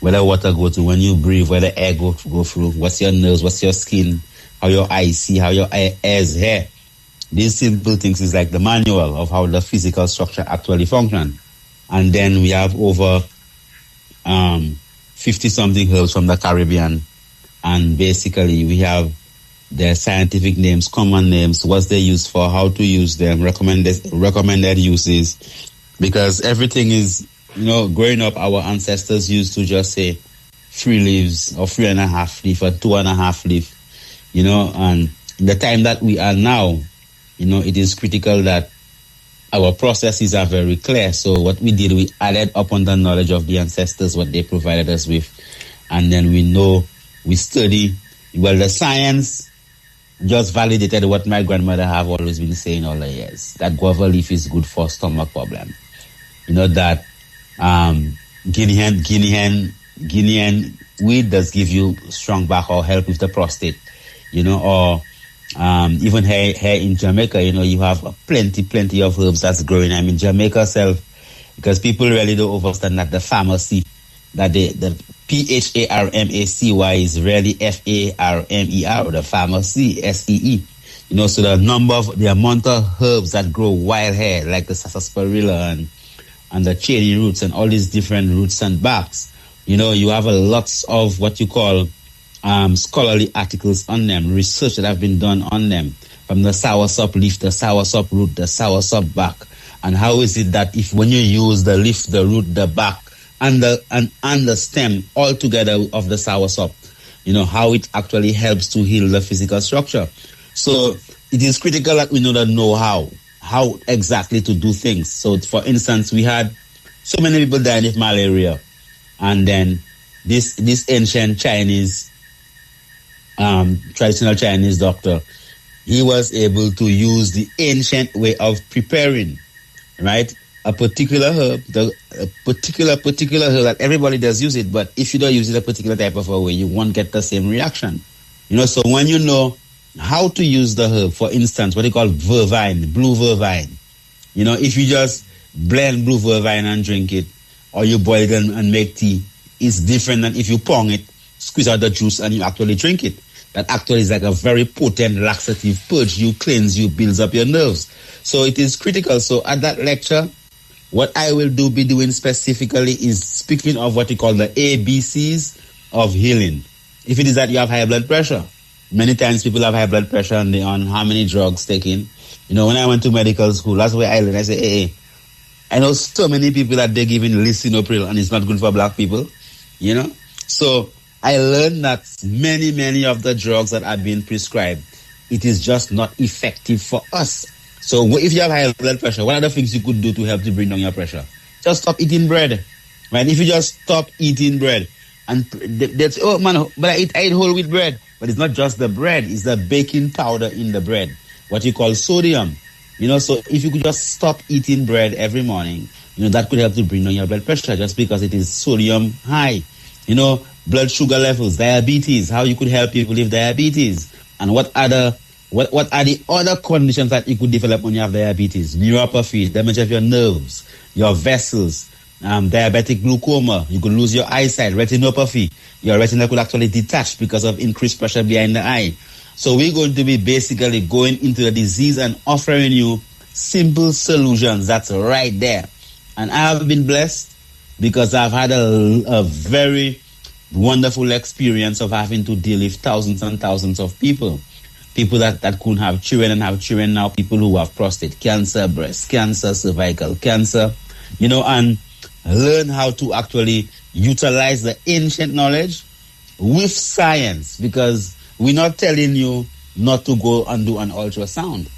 where the water go to, when you breathe, where the air go through, what's your nerves, what's your skin, how your eyes see, how your ears hear. These simple things is like the manual of how the physical structure actually function. And then we have over 50-something herbs from the Caribbean. And basically we have their scientific names, common names, what they use for, how to use them, recommended uses. Because everything is, growing up, our ancestors used to just say 3 leaves or 3.5 leaf or 2.5 leaf, and in the time that we are now, it is critical that our processes are very clear. So what we did, we added upon the knowledge of the ancestors, what they provided us with. And then we study. Well, the science just validated what my grandmother have always been saying all the years, that guava leaf is good for stomach problem. That guinea hen weed does give you strong back or help with the prostate, or even here in Jamaica, you have plenty of herbs that's growing. I mean, Jamaica self, because people really don't understand that the pharmacy, that the PHARMACY is really FARMER, the pharmacy, SEE. So the amount of herbs that grow wild here, like the sarsaparilla and the cherry roots and all these different roots and barks, you have a lots of what you call scholarly articles on them, research that have been done on them, from the soursop leaf, the soursop root, the soursop bark. And how is it that if when you use the leaf, the root, the bark, and the stem all together of the soursop, how it actually helps to heal the physical structure. So it is critical that we know the know-how, how exactly to do things. So for instance, we had so many people dying of malaria, and then this ancient Chinese traditional Chinese doctor, he was able to use the ancient way of preparing, right? A particular herb, a particular herb that everybody does use it, but if you don't use it a particular type of a way, you won't get the same reaction. So when you know how to use the herb, for instance, what they call vervine, blue vervine, if you just blend blue vervine and drink it, or you boil it and make tea, it's different than if you pong it, squeeze out the juice, and you actually drink it. That actually is like a very potent laxative purge. You cleanse, you builds up your nerves. So it is critical. So at that lecture, what I will be doing specifically is speaking of what we call the ABCs of healing. If it is that you have high blood pressure, many times people have high blood pressure and they're on how many drugs taking. When I went to medical school, that's where I learned. I say, hey, I know so many people that they're giving lisinopril and it's not good for black people, So I learned that many of the drugs that are being prescribed, it is just not effective for us. So if you have high blood pressure, what are the things you could do to help to bring down your pressure? Just stop eating bread, right? If you just stop eating bread, and that's, oh man, but I eat whole wheat bread. But it's not just the bread, it's the baking powder in the bread, what you call sodium. So if you could just stop eating bread every morning, that could help to bring down your blood pressure just because it is sodium high. Blood sugar levels, diabetes, how you could help people with diabetes, and what are the other conditions that you could develop when you have diabetes? Neuropathy, damage of your nerves, your vessels, diabetic glaucoma, you could lose your eyesight, retinopathy, your retina could actually detach because of increased pressure behind the eye. So we're going to be basically going into the disease and offering you simple solutions that's right there. And I have been blessed because I've had a very wonderful experience of having to deal with thousands and thousands of people. People that couldn't have children and have children now, people who have prostate cancer, breast cancer, cervical cancer, and learn how to actually utilize the ancient knowledge with science, because we're not telling you not to go and do an ultrasound,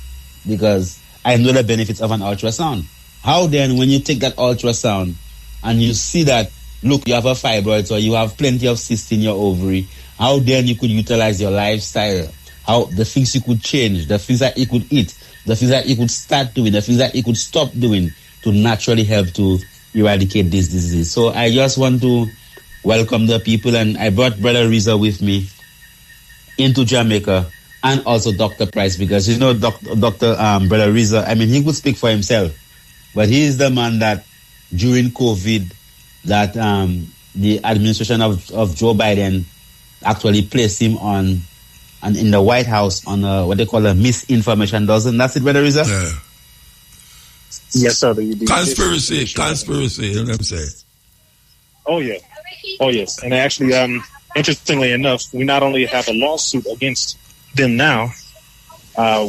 because I know the benefits of an ultrasound. How then, when you take that ultrasound and you see that, look, you have a fibroid or you have plenty of cysts in your ovary, how then you could utilize your lifestyle, how the things you could change, the things that you could eat, the things that you could start doing, the things that you could stop doing to naturally help to eradicate this disease. So I just want to welcome the people, and I brought Brother Reza with me into Jamaica, and also Dr. Price, because Brother Reza, he could speak for himself, but he is the man that during COVID, that the administration of Joe Biden actually placed him on, and in the White House on what they call a misinformation dozen. That's it, Brother Reza? Yeah. Yes, sir. Conspiracy, you know what I'm saying? Oh, yeah. Oh, yes. And actually, interestingly enough, we not only have a lawsuit against them now,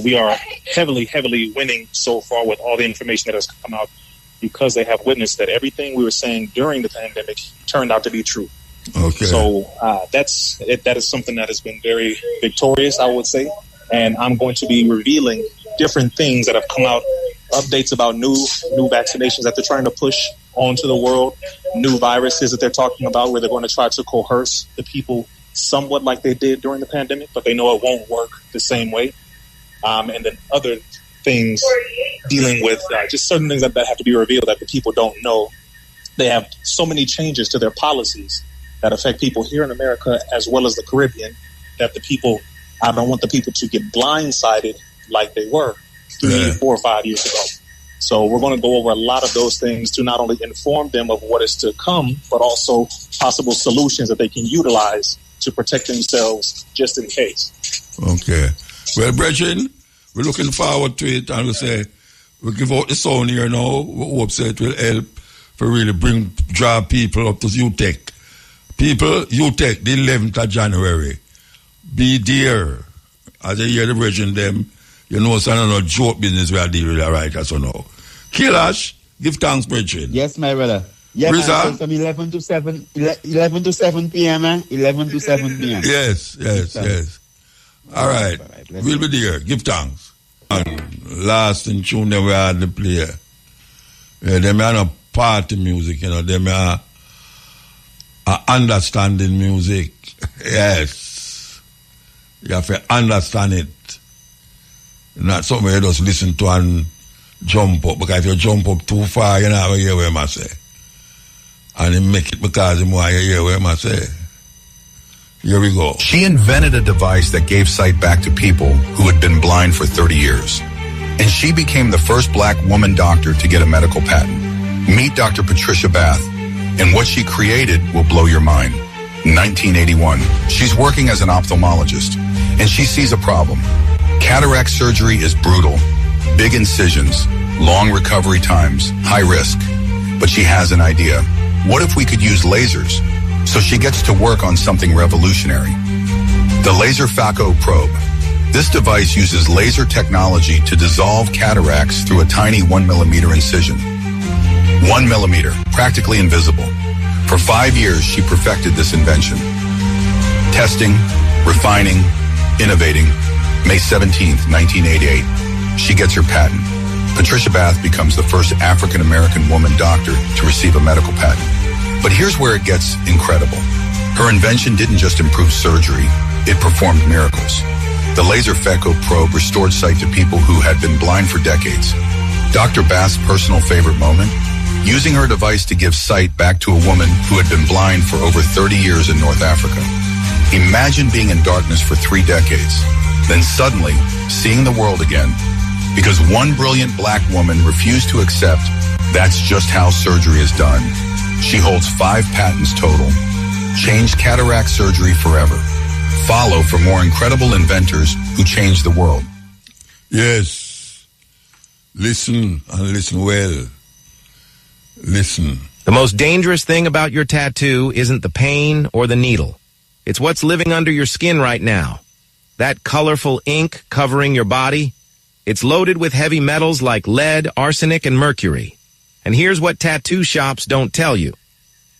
we are heavily winning so far with all the information that has come out, because they have witnessed that everything we were saying during the pandemic turned out to be true. Okay. So that is something that has been very victorious, I would say. And I'm going to be revealing different things that have come out, updates about new vaccinations that they're trying to push onto the world, new viruses that they're talking about, where they're going to try to coerce the people somewhat like they did during the pandemic, but they know it won't work the same way. And then other things dealing with just certain things that have to be revealed that the people don't know. They have so many changes to their policies that affect people here in America as well as the Caribbean, that I don't want the people to get blindsided like they were 3, 4, 5 years ago. So we're going to go over a lot of those things to not only inform them of what is to come, but also possible solutions that they can utilize to protect themselves just in case. Okay. Well, brethren, we're looking forward to it, and we'll give out the sound here now. We hope that it will help for really draw people up to UTEC. People, UTEC, the 11th of January. Be there. As you hear the brethren them, it's not a joke business we are dealing with right as now. Kilash, give thanks, brethren. Yes, my brother. Yeah, man, from 11 to 7 p.m., 11 to 7 p.m. Yes. All right. We'll be there. Give thanks. And last in tune that we had to play. Them are no party music, them are understanding music. Yes. You have to understand it. Not something you just listen to and jump up, because if you jump up too far, you never hear what I say. And you make it because you want to hear what I say. Here we go. She invented a device that gave sight back to people who had been blind for 30 years. And she became the first black woman doctor to get a medical patent. Meet Dr. Patricia Bath. And what she created will blow your mind. 1981. She's working as an ophthalmologist, and she sees a problem. Cataract surgery is brutal. Big incisions, long recovery times, high risk. But she has an idea. What if we could use lasers? So she gets to work on something revolutionary. The Laser Phaco Probe. This device uses laser technology to dissolve cataracts through a tiny 1 millimeter incision. 1 millimeter, practically invisible. For 5 years, she perfected this invention. Testing, refining, innovating. May 17th, 1988. She gets her patent. Patricia Bath becomes the first African-American woman doctor to receive a medical patent. But here's where it gets incredible. Her invention didn't just improve surgery, it performed miracles. The Laser Phaco Probe restored sight to people who had been blind for decades. Dr. Bath's personal favorite moment? Using her device to give sight back to a woman who had been blind for over 30 years in North Africa. Imagine being in darkness for 3 decades, then suddenly seeing the world again, because one brilliant black woman refused to accept that's just how surgery is done. She holds 5 patents total. Changed cataract surgery forever. Follow for more incredible inventors who changed the world. Yes. Listen, and listen well. Listen. The most dangerous thing about your tattoo isn't the pain or the needle. It's what's living under your skin right now. That colorful ink covering your body, it's loaded with heavy metals like lead, arsenic, and mercury. And here's what tattoo shops don't tell you.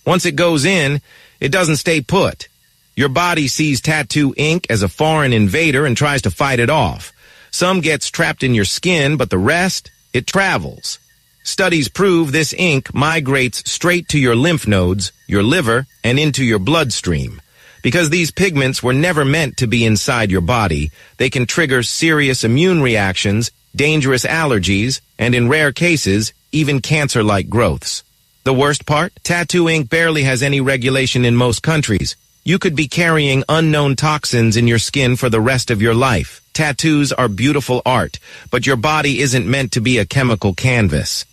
Once it goes in, it doesn't stay put. Your body sees tattoo ink as a foreign invader and tries to fight it off. Some gets trapped in your skin, but the rest, it travels. Studies prove this ink migrates straight to your lymph nodes, your liver, and into your bloodstream. Because these pigments were never meant to be inside your body, they can trigger serious immune reactions, dangerous allergies, and in rare cases, even cancer-like growths. The worst part? Tattoo ink barely has any regulation in most countries. You could be carrying unknown toxins in your skin for the rest of your life. Tattoos are beautiful art, but your body isn't meant to be a chemical canvas.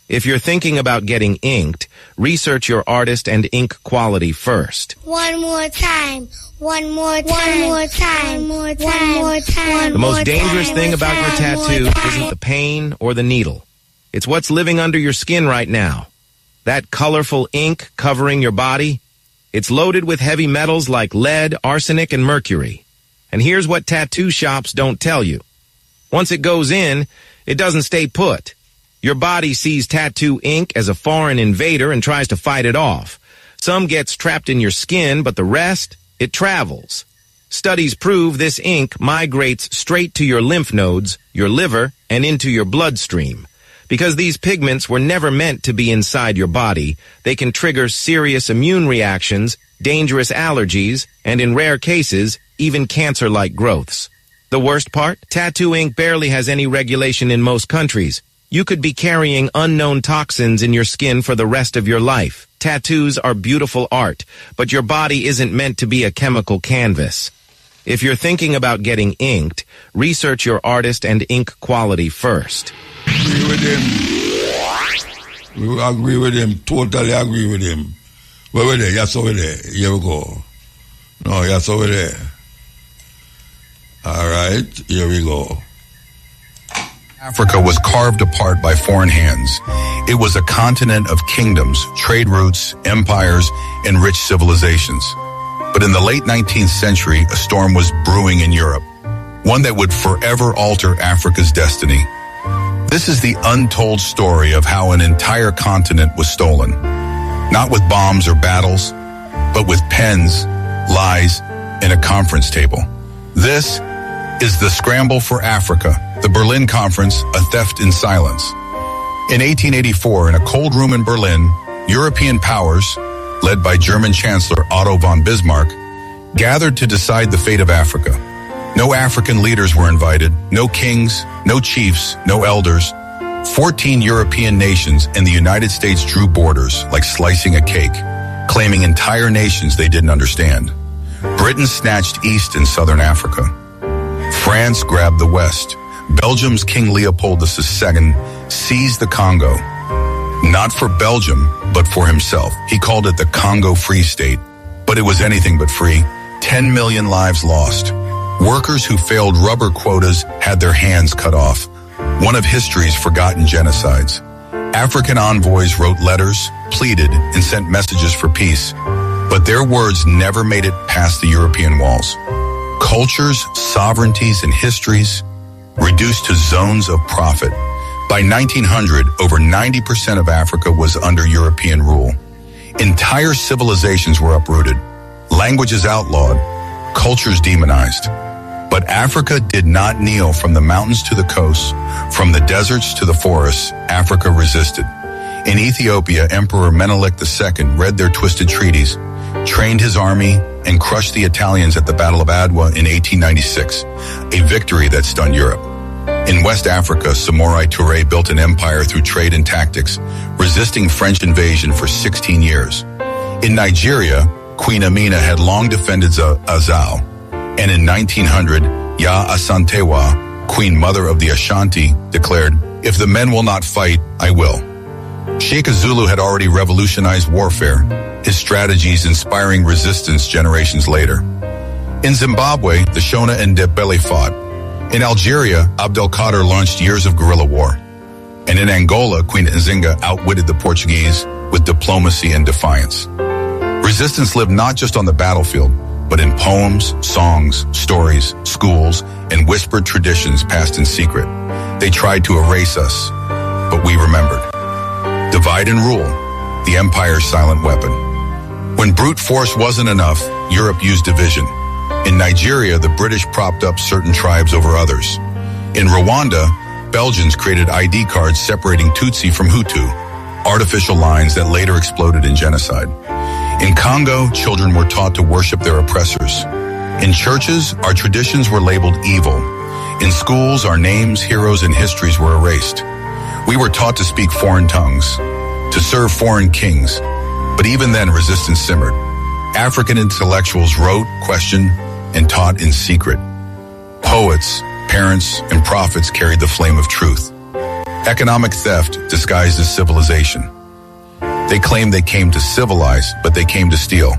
If you're thinking about getting inked, research your artist and ink quality first. One more time. One more time. One more time. One more time. One more time. The most dangerous thing about your tattoo isn't the pain or the needle. It's what's living under your skin right now. That colorful ink covering your body, it's loaded with heavy metals like lead, arsenic, and mercury. And here's what tattoo shops don't tell you. Once it goes in, it doesn't stay put. Your body sees tattoo ink as a foreign invader and tries to fight it off. Some gets trapped in your skin, but the rest, it travels. Studies prove this ink migrates straight to your lymph nodes, your liver, and into your bloodstream. Because these pigments were never meant to be inside your body, they can trigger serious immune reactions, dangerous allergies, and in rare cases, even cancer-like growths. The worst part? Tattoo ink barely has any regulation in most countries. You could be carrying unknown toxins in your skin for the rest of your life. Tattoos are beautiful art, but your body isn't meant to be a chemical canvas. If you're thinking about getting inked, research your artist and ink quality first. Agree with him. We agree with him. Totally agree with him. Where were they? Yes, over there. Here we go. No, yes, over there. All right, here we go. Africa was carved apart by foreign hands. It was a continent of kingdoms, trade routes, empires, and rich civilizations. But in the late 19th century, a storm was brewing in Europe, one that would forever alter Africa's destiny. This is the untold story of how an entire continent was stolen. Not with bombs or battles, but with pens, lies, and a conference table. This is the Scramble for Africa, the Berlin Conference, a theft in silence. In 1884, in a cold room in Berlin, European powers, led by German Chancellor Otto von Bismarck, gathered to decide the fate of Africa. No African leaders were invited, no kings, no chiefs, no elders. 14 European nations and the United States drew borders like slicing a cake, claiming entire nations they didn't understand. Britain snatched East and Southern Africa. France grabbed the West. Belgium's King Leopold II seized the Congo. Not for Belgium, but for himself. He called it the Congo Free State. But it was anything but free. 10 million lives lost. Workers who failed rubber quotas had their hands cut off. One of history's forgotten genocides. African envoys wrote letters, pleaded, and sent messages for peace. But their words never made it past the European walls. Cultures, sovereignties, and histories reduced to zones of profit. By 1900, over 90% of Africa was under European rule. Entire civilizations were uprooted, languages outlawed, cultures demonized. But Africa did not kneel. From the mountains to the coasts, from the deserts to the forests, Africa resisted. In Ethiopia, Emperor Menelik II read their twisted treaties, trained his army, and crushed the Italians at the Battle of Adwa in 1896, a victory that stunned Europe. In West Africa, Samorai Touré built an empire through trade and tactics, resisting French invasion for 16 years. In Nigeria, Queen Amina had long defended Azau, and in 1900, Ya Asantewa, Queen Mother of the Ashanti, declared, "If the men will not fight, I will." Sheikh Zulu had already revolutionized warfare, his strategies inspiring resistance generations later. In Zimbabwe, the Shona and Ndebele fought. In Algeria, Abdelkader launched years of guerrilla war. And in Angola, Queen Nzinga outwitted the Portuguese with diplomacy and defiance. Resistance lived not just on the battlefield, but in poems, songs, stories, schools, and whispered traditions passed in secret. They tried to erase us, but we remembered. Divide and rule, the empire's silent weapon. When brute force wasn't enough, Europe used division. In Nigeria, the British propped up certain tribes over others. In Rwanda, Belgians created ID cards separating Tutsi from Hutu, artificial lines that later exploded in genocide. In Congo, children were taught to worship their oppressors. In churches, our traditions were labeled evil. In schools, our names, heroes, and histories were erased. We were taught to speak foreign tongues, to serve foreign kings. But even then, resistance simmered. African intellectuals wrote, questioned, and taught in secret. Poets, parents, and prophets carried the flame of truth. Economic theft disguised as civilization. They claimed they came to civilize, but they came to steal.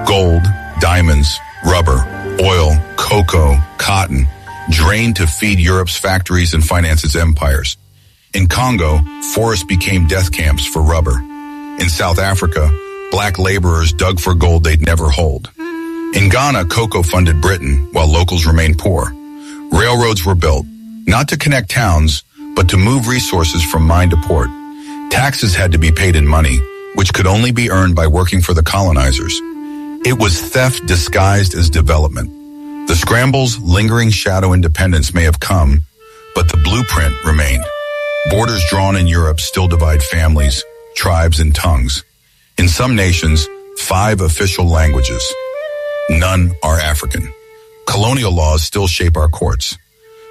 Gold, diamonds, rubber, oil, cocoa, cotton, drained to feed Europe's factories and finance its empires. In Congo, forests became death camps for rubber. In South Africa, black laborers dug for gold they'd never hold. In Ghana, cocoa funded Britain, while locals remained poor. Railroads were built, not to connect towns, but to move resources from mine to port. Taxes had to be paid in money, which could only be earned by working for the colonizers. It was theft disguised as development. The scramble's lingering shadow independence may have come, but the blueprint remained. Borders drawn in Europe still divide families, tribes, and tongues. In some nations, 5 official languages. None are African. Colonial laws still shape our courts.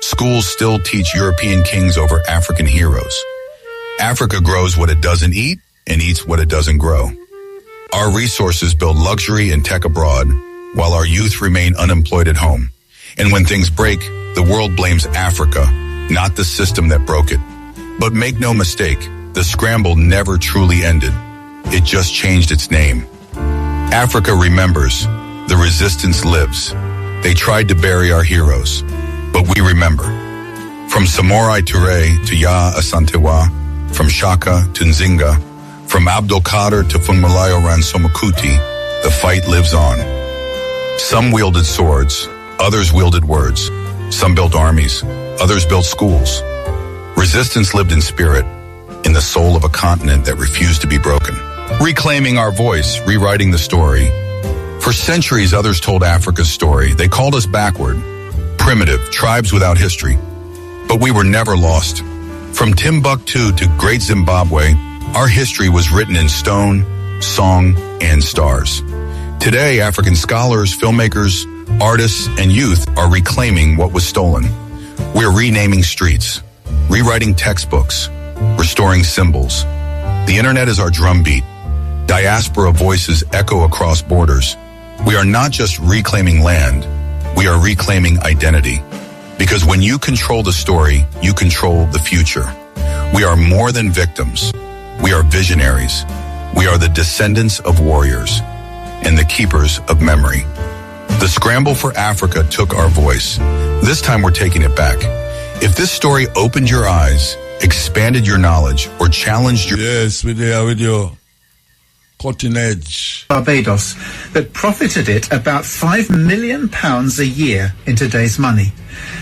Schools still teach European kings over African heroes. Africa grows what it doesn't eat and eats what it doesn't grow. Our resources build luxury and tech abroad, while our youth remain unemployed at home. And when things break, the world blames Africa, not the system that broke it. But make no mistake, the scramble never truly ended. It just changed its name. Africa remembers. The resistance lives. They tried to bury our heroes, but we remember. From Samorai Touré to Ya Asantewa, from Shaka to Nzinga, from Abdul Qadir to Funmilayo Ransomakuti, the fight lives on. Some wielded swords, others wielded words. Some built armies, others built schools. Resistance lived in spirit, in the soul of a continent that refused to be broken. Reclaiming our voice, rewriting the story. For centuries, others told Africa's story. They called us backward, primitive, tribes without history. But we were never lost. From Timbuktu to Great Zimbabwe, our history was written in stone, song, and stars. Today, African scholars, filmmakers, artists, and youth are reclaiming what was stolen. We're renaming streets, rewriting textbooks, restoring symbols. The internet is our drumbeat. Diaspora voices echo across borders. We are not just reclaiming land, we are reclaiming identity. Because when you control the story, you control the future. We are more than victims. We are visionaries. We are the descendants of warriors and the keepers of memory. The scramble for Africa took our voice. This time we're taking it back. If this story opened your eyes, expanded your knowledge, or challenged your... Yes, we're there with you. Cutting edge. Barbados that profited it about £5 million a year in today's money.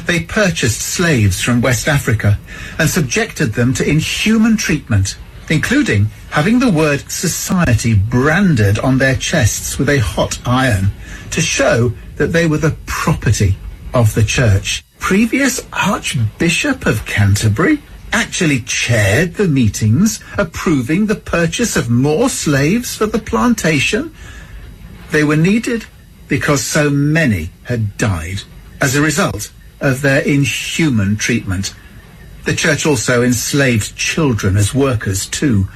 They purchased slaves from West Africa and subjected them to inhuman treatment, including having the word society branded on their chests with a hot iron to show that they were the property of the church. Previous Archbishop of Canterbury actually chaired the meetings approving the purchase of more slaves for the plantation. They were needed because so many had died as a result of their inhuman treatment. The church also enslaved children as workers too.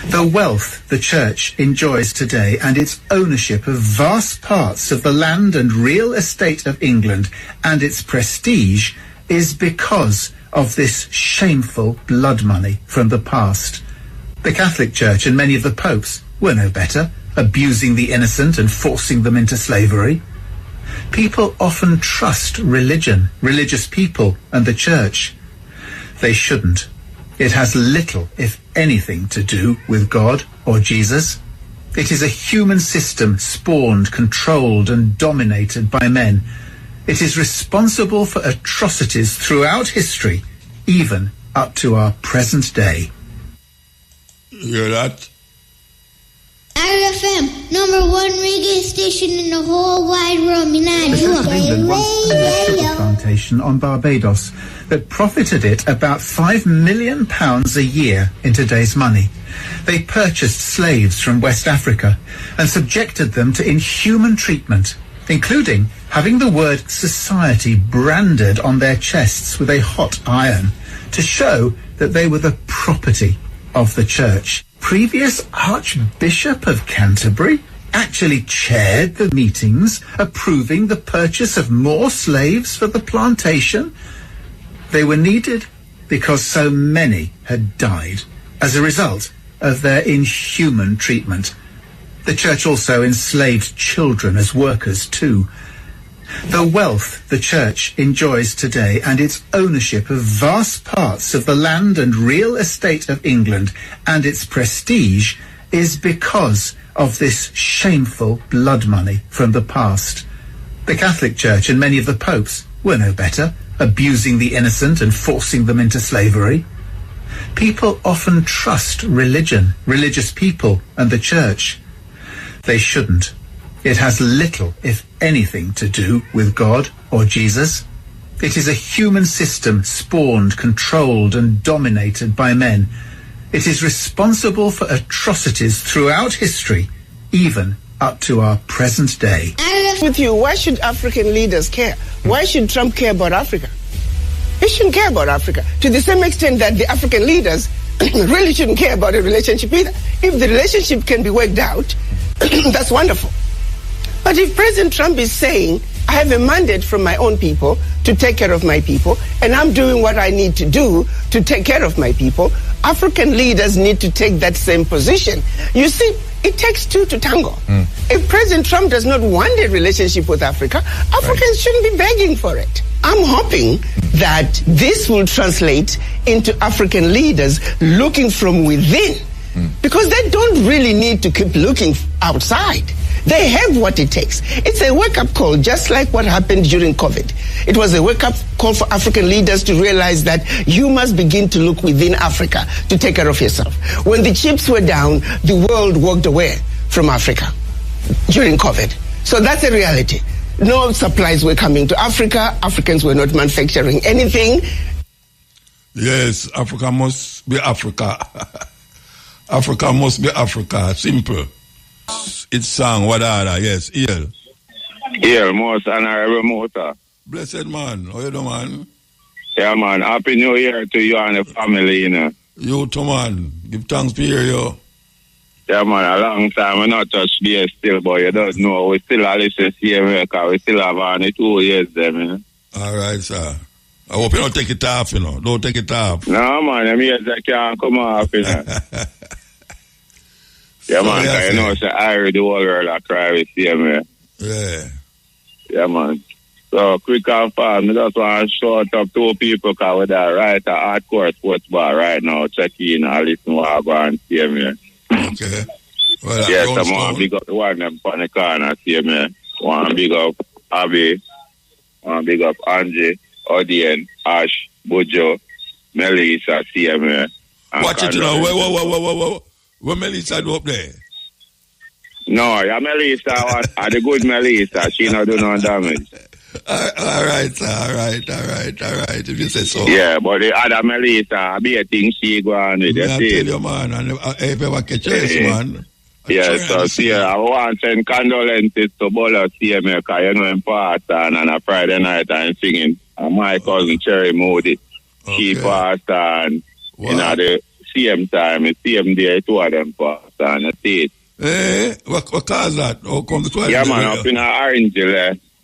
The wealth the church enjoys today and its ownership of vast parts of the land and real estate of England and its prestige is because of this shameful blood money from the past. The Catholic Church and many of the popes were no better, abusing the innocent and forcing them into slavery. People often trust religion, religious people, and the church. They shouldn't. It has little, if anything, to do with God or Jesus. It is a human system spawned, controlled and dominated by men. It is responsible for atrocities throughout history, even up to our present day. You hear that? RFM, #1 reggae station in the whole wide world. England once owned a sugar plantation on Barbados that profited it about £5 million a year in today's money. They purchased slaves from West Africa and subjected them to inhuman treatment, including having the word society branded on their chests with a hot iron to show that they were the property of the church. Previous Archbishop of Canterbury actually chaired the meetings approving the purchase of more slaves for the plantation. They were needed because so many had died as a result of their inhuman treatment. The church also enslaved children as workers too. The wealth the church enjoys today and its ownership of vast parts of the land and real estate of England and its prestige is because of this shameful blood money from the past. The Catholic Church and many of the popes were no better, abusing the innocent and forcing them into slavery. People often trust religion, religious people, and the church. They shouldn't. It has little, if anything, to do with God or Jesus. It is a human system spawned, controlled and dominated by men. It is responsible for atrocities throughout history, even up to our present day. With you, why should African leaders care? Why should Trump care about Africa? He shouldn't care about Africa to the same extent that the African leaders really shouldn't care about the relationship either. If the relationship can be worked out, that's wonderful. But if President Trump is saying, I have a mandate from my own people to take care of my people, and I'm doing what I need to do to take care of my people, African leaders need to take that same position. You see, it takes two to tango. If President Trump does not want a relationship with Africa, Africans shouldn't be begging for it. I'm hoping that this will translate into African leaders looking from within, because they don't really need to keep looking outside. They have what it takes. It's a wake-up call, just like what happened during COVID. It was a wake-up call for African leaders to realize that you must begin to look within Africa to take care of yourself. When the chips were down, the world walked away from Africa during COVID. So that's a reality. No supplies were coming to Africa. Africans were not manufacturing anything. Yes, Africa must be Africa. Africa must be Africa. Simple. It's song, what other? Yes, EL. EL, most honorable Mota. Blessed man. How you doing, man? Yeah, man. Happy New Year to you and the family, you know. You too, man. Give thanks to hear you. Yeah, man. A long time I not touch base still, but you don't know. We still have listen to CMA, we still have only 2 years them, you know. All right, sir. I hope you don't take it off, you know. Don't take it off. No, man. I'm here that can't come off, you know. Yeah, man, you know, so I heard the whole world I cry with CMA. Yeah. Yeah, man. So, quick and fast, I just want to shout up 2 people because we're there right at hardcore sports bar right now. Check in and listen to what I go on CMA. Okay. Well, yes, I want to big up the one them on the corner, CMA. Want to big up Abby. Want to big up Angie, Odien, Ash, Bojo, Melissa, CMA. Watch it, you know. Whoa. What Melissa do up there? No, yeah, Melissa, the good Melissa. She not do no damage. All right, sir. All right. If you say so. Yeah, but the other Melissa, I be a thing she go on with. I tell you, man. And if ever catch us, man. Yeah, so see, I want to send condolences to Bola CMA because you know him pastor and on a Friday night I'm singing. And my cousin Cherry Moody, she pastor and you know the same time, it's same day, 2 of them pastor and the state. What cause that? How come the 12? Yeah, man, up in Orange,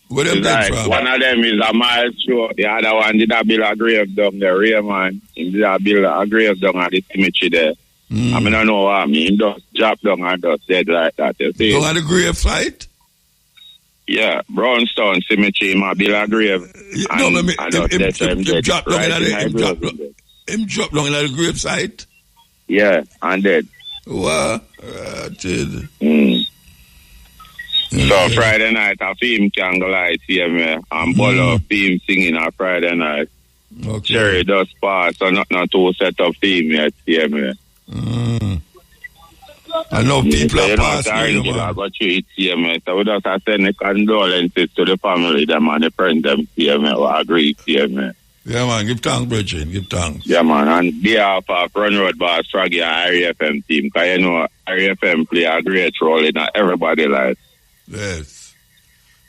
where them like, from? one of them is a mile short, the other one did a build a grave down there, Raymond. He did a build a grave down at the cemetery there. I mean, I know what I mean. He just drop down and just dead like that. You see? Down at the grave site? Yeah, Brownstone Cemetery, my build a grave. No, I mean, him drop down Him drop down in the grave site? Yeah, and dead. What? So Friday night, a film candlelight here, me, and Bolo film singing on Friday night. Okay. Cherry does pass, so not two set of theme yet here, me. I know people are passing. I got you it here, me. So we just send the condolences to the family, them and the friends, them here, me, who agree here, me. Yeah, man, give thanks, Bridget, give thanks. Yeah, man, and behalf of Run Road Boss, Froggy and RFM team, because you know, RFM play a great role in everybody's life. Yes.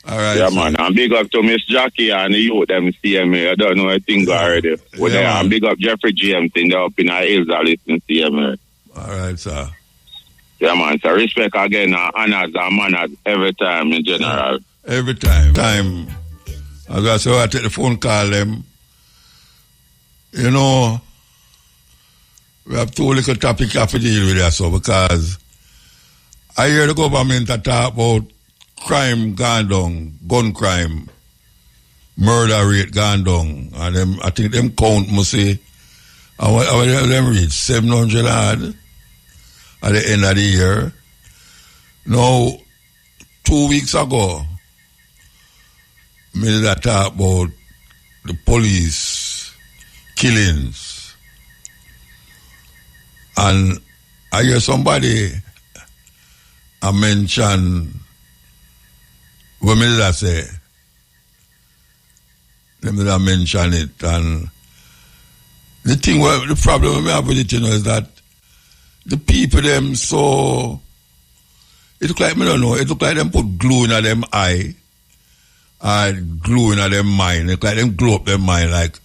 All right. Yeah, man, and big up to Miss Jackie and the youth, them CMA. I don't know a thing already. But yeah, and big up Jeffrey James in the up in the hills are listening to CMA. All right, sir. Yeah, man, so respect again, honors and manners every time in general. Every time. As I say, I take the phone call them. You know, we have two little topics to deal with that, so because I hear the government talk about crime gone down, gun crime, murder rate gone down, and them, I think them count must say, I them reach 700 odd at the end of the year. Now, 2 weeks ago, me that talk about the police killings, and I hear somebody I mention what me did I say? Let me mention it, and the thing, the problem we have with it, you know, is that the people them so it look like me don't know. It look like them put glue in them eye, and glue in them mind. It look like them glue up them mind like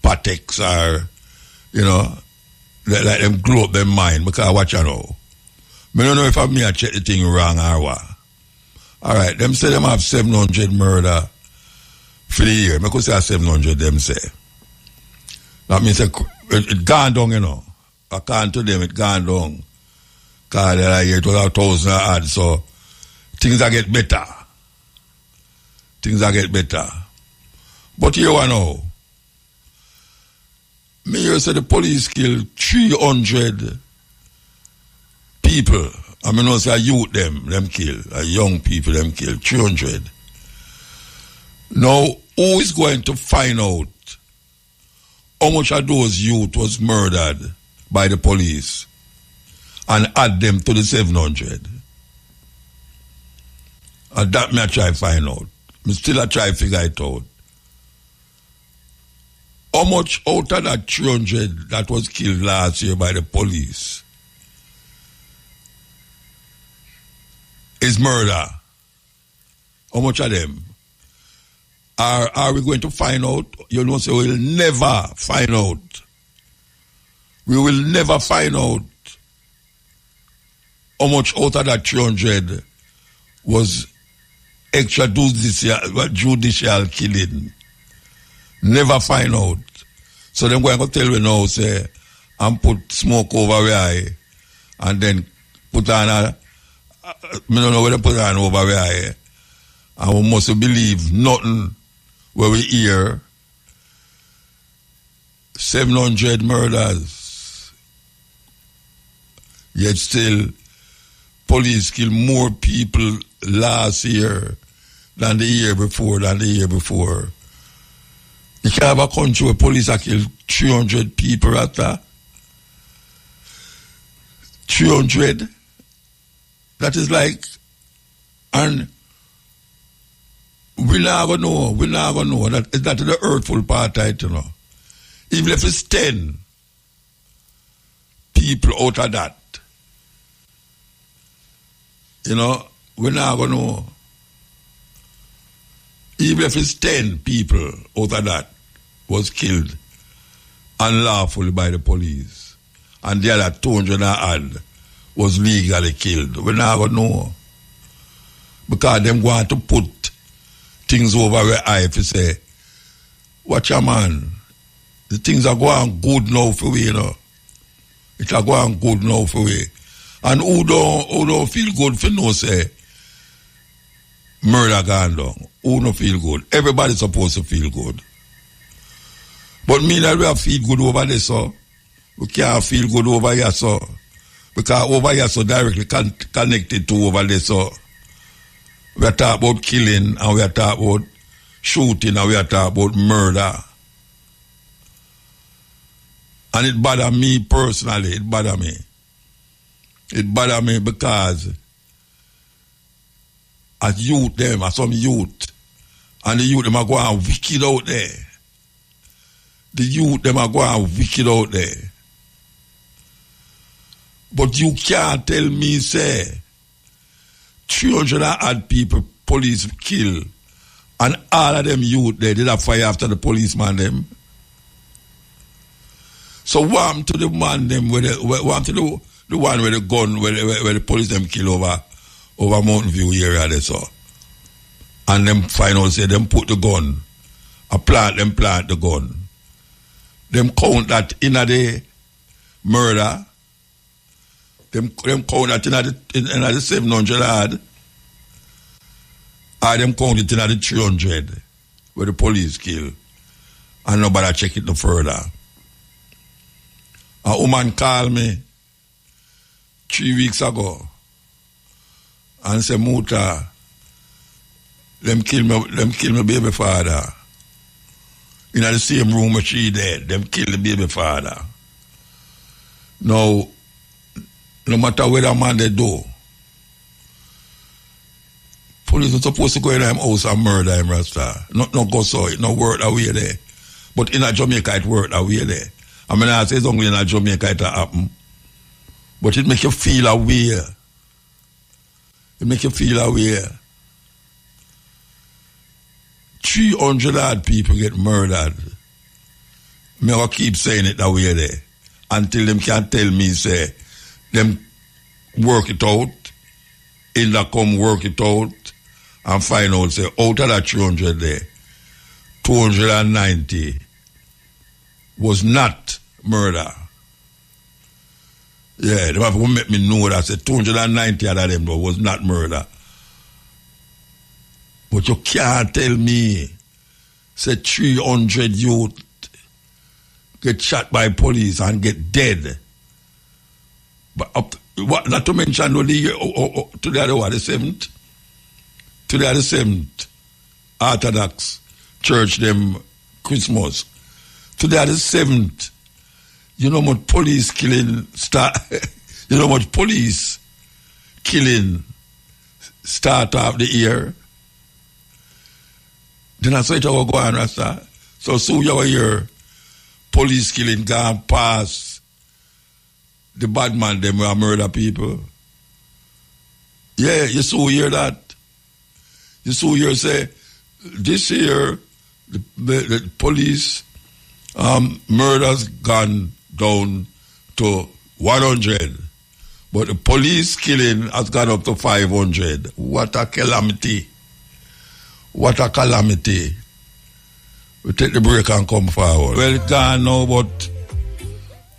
Patex or, you know, like them glue up them mind because watch you know. I don't know if I check the thing wrong or what. All right, them say them have 700 murder for the year. I could say 700 them say. That means it gone down, you know. According to them, it gone down. Because it was 1,000 odd, so things are get better. But you know, me hear say the police killed 300 people. I mean, no say youth them kill, young people them kill 300. Now, who is going to find out how much of those youth was murdered by the police and add them to the 700? And that me I try to find out. Me still I try to figure it out. How much out of that 300 that was killed last year by the police is murder? How much of them? Are we going to find out? You know, say we'll never find out. We will never find out how much out of that 300 was extrajudicial killing. Never find out. So them going to tell me now, say, and put smoke over the eye, and then put on I don't know what they put on over the eye, and we must believe nothing where we hear 700 murders. Yet still, police kill more people last year than the year before. You can have a country where police have killed 300 people at that. 300. That is like, and we're not going to know. That is the hurtful part, you know. Even if it's 10 people out of that, you know, we're not going to know. Even if it's 10 people out of that was killed unlawfully by the police, and the other 200 and odd was legally killed, we're not going to know. Because them going to put things over where I say, watch your man, the things are going good now for we, you know. It's going good now for we. And who don't feel good for no say murder gone down? Who don't feel good? Everybody's supposed to feel good. But me that we have feel good over there, so we can't feel good over here, so because over here so directly connected to over there, so we are talking about killing and we are talking about shooting and we are talking about murder. And it bother me personally, it bother me. It bother me because as youth them, as some youth, and the youth them are going wicked out there. The youth them are going wicked out there. But you can't tell me, say, 300 odd people police kill, and all of them youth there did a fire after the policeman them. So what to the man them with the one with the gun where the police them kill over Mountain View area there, so. And them final say them put the gun, plant the gun. Them count that in a the murder. Them count that in the 700 odd. Or them count it in the 300 where the police kill. And nobody check it no further. A woman called me 3 weeks ago and said, Muta, them kill my baby father. In the same room where she dead, them kill the baby father. Now, no matter what a man they do, police are supposed to go in his house and murder him, Rasta. No go so it, no work that way there. But in a Jamaica it work that way there. I mean, I say it's only in a Jamaica it happen. But it make you feel aware. It make you feel aware. 300 odd people get murdered. Me will keep saying it that way there. Until them can tell me, say, them work it out, in that come work it out, and find out, say, out of that 300 there, 290 was not murder. Yeah, they have to make me know that, say, 290 out of them was not murder. But you can't tell me, say, 300 youth get shot by police and get dead. But not to mention today the 7th. Today the 7th. Orthodox church them Christmas. Today the 7th. You know how much police killing start. You know how much police killing start off the year. Then I saw it will go on, Rasta. So you hear police killing gone past the bad man them will murder people. Yeah, you so hear that. You so hear say this year the police murders gone down to 100, but the police killing has gone up to 500. What a calamity! What a calamity! We take the break and come forward. Well, it's gone now, but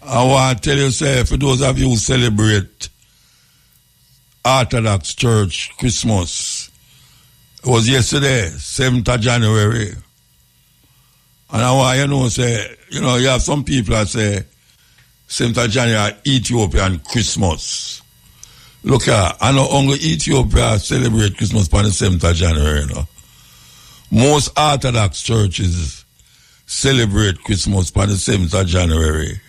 I want to tell you, say, for those of you who celebrate Orthodox Church Christmas, it was yesterday, 7th of January. And I want you know, say, you know, you have some people that say, 7th of January, Ethiopian Christmas. Look here, I know only Ethiopia celebrate Christmas on the 7th of January, you know. Most Orthodox churches celebrate Christmas on the 7th of January.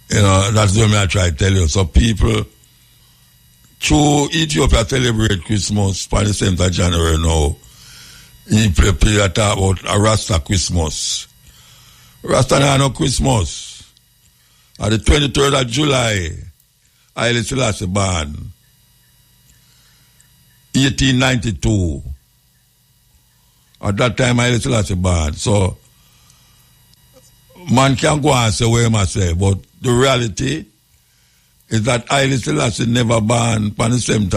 You know, that's what I try to tell you. So people, through Ethiopia celebrate Christmas on the 7th of January now. He play a talk about a Rasta Christmas. Rasta now no Christmas. On the 23rd of July, Haile Selassie born. 1892. At that time, Haile Selassie born. So, man can go and say what he must say, but the reality is that Haile Selassie never born on the 7th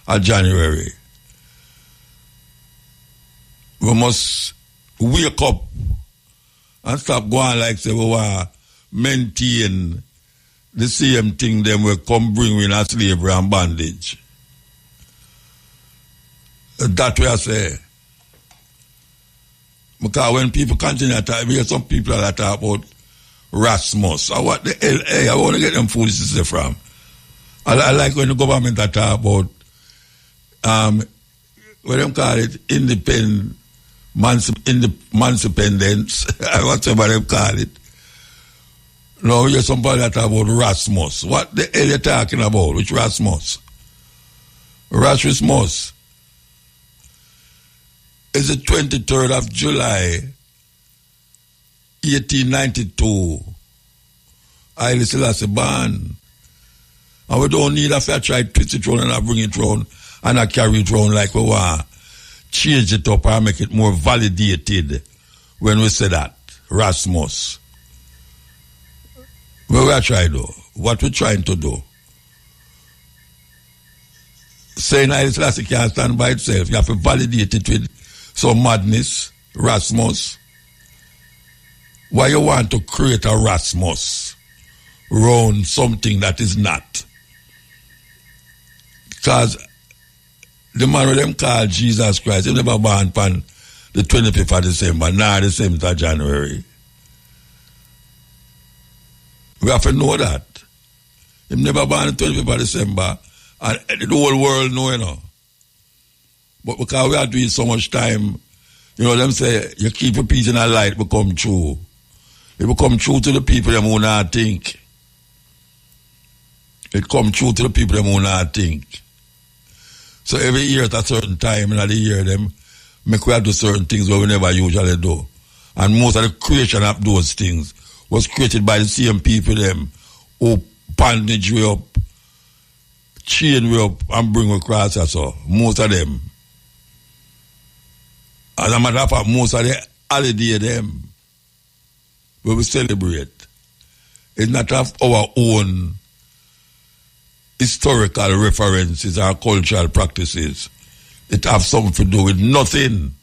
of January. We must wake up and stop going like say we want maintain the same thing them will come bring in a slavery and bondage. That way I say. Because when people continue to talk, we have some people that talk about Rasmus. Or what the hell, hey, I want to get them foolishness from. I like when the government talk about, what them call it, independence, whatever them call it. No, you have somebody that talk about Rasmus. What the hell you talking about? Which Rasmus? Rasmus is the 23rd of July, 1892. Haile Selassie born. And we don't need a fair try to twist it round and I bring it round and I carry it round like we want. Change it up and make it more validated when we say that. Rasmus. What we are trying to do? What we're trying to do? Saying Haile Selassie can't stand by itself. You have to validate it with some madness. Rasmus. Why you want to create a Rasmus around something that is not? Because the man with them called Jesus Christ, he never born on the 25th of December, nor the 7th of January. We have to know that. He never born on the 25th of December, and the whole world know, you know. But because we are doing so much time, you know, them say, you keep repeating a lie, it become true. It become true to the people them who not think. It come true to the people them who not think. So every year at a certain time in the year, them make we do certain things that we never usually do. And most of the creation of those things was created by the same people them who bandage we up, chain we up, and bring we across us. So most of them. As a matter of fact, most of the holiday them where we celebrate is not of our own historical references or cultural practices. It have something to do with nothing.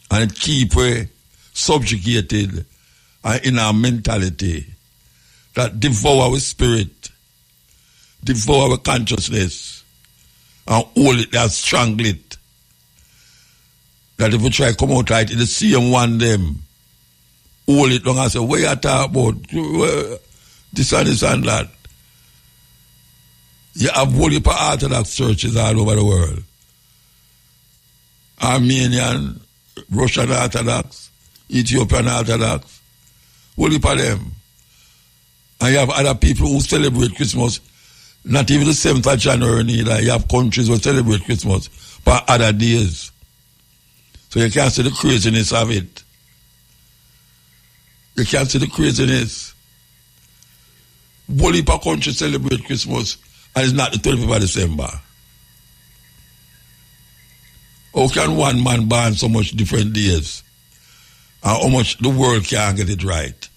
And it keep subjugated in our mentality that devour our spirit, devour our consciousness, and hold it and strangle it. That if we try to come out right in the same one them, hold it long and say, what you talk about? This and this and that. You have whole heap of Orthodox churches all over the world. Armenian, Russian Orthodox, Ethiopian Orthodox, whole heap of them. And you have other people who celebrate Christmas, not even the 7th of January neither. You have countries who celebrate Christmas for other days. So you can't see the craziness of it. You can't see the craziness. Whole heap of countries celebrate Christmas and it's not the 25th of December. How can one man ban so much different days? And how much the world can't get it right?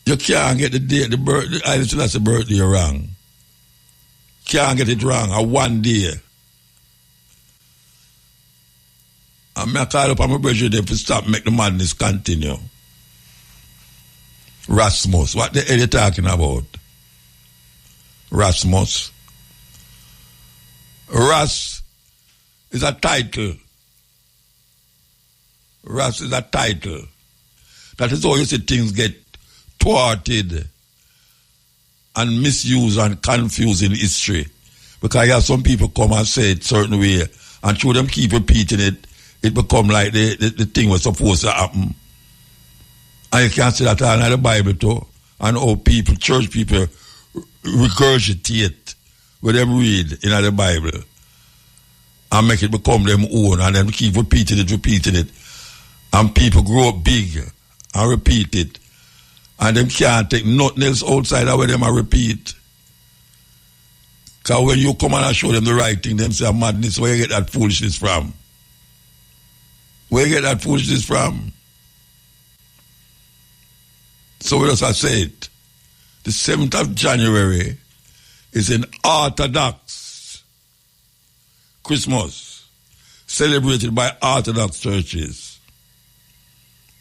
You can't get the day, the birthday, I say that's the birthday wrong. Can't get it wrong, a one day. And I call up on my brother there to stop make the madness continue. Rasmus, what the hell are you talking about? Rasmus. Ras is a title. Ras is a title. That is how you see things get thwarted and misused and confused in history. Because you have some people come and say it certain way, and through them keep repeating it, it become like the thing was supposed to happen. And you can't see that all in the Bible too. And how people, church people, regurgitate what them read in the Bible and make it become them own, and then keep repeating it. And people grow up big and repeat it. And them can't take nothing else outside of where them are repeat. Because when you come and show them the right thing, them say madness, where you get that foolishness from? Where you get that foolishness from? So as I said, the 7th of January is an Orthodox Christmas celebrated by Orthodox churches.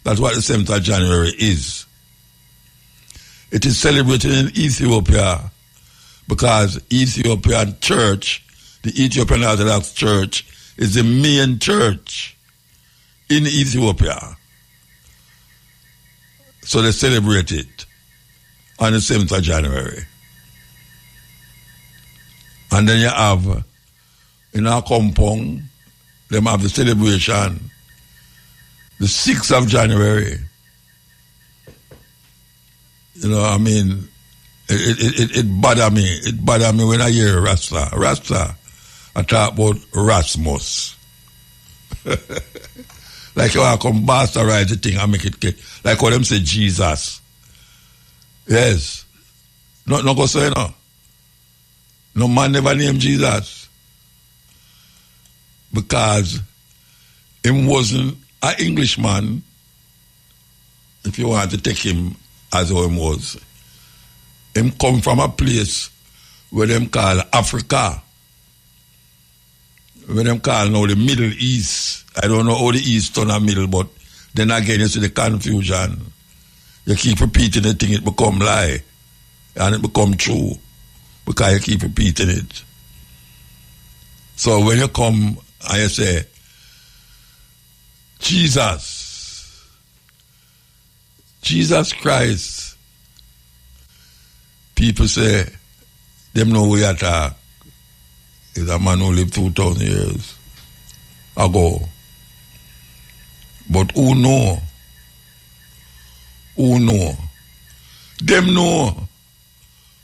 That's what the 7th of January is. It is celebrated in Ethiopia because Ethiopian church, the Ethiopian Orthodox Church, is the main church in Ethiopia. So they celebrate it on the 7th of January. And then you have, in our compound, them have the celebration the 6th of January. You know, I mean, it bother me. It bother me when I hear Rasta. Rasta, I talk about Rasmus. Like how I come bastardize the thing and make it get, like how them say Jesus. Yes. No go say no. No man never named Jesus. Because him wasn't an Englishman, if you want to take him as how him was. Him come from a place where them call Africa. Where them call now the Middle East. I don't know how the East turn a middle, but then again you see the confusion. You keep repeating the thing, it become lie. And it become true. Because you keep repeating it. So when you come and you say, Jesus Christ, people say, them know we attack. Is a man who lived 2,000 years ago. But who know? Who know? Them know.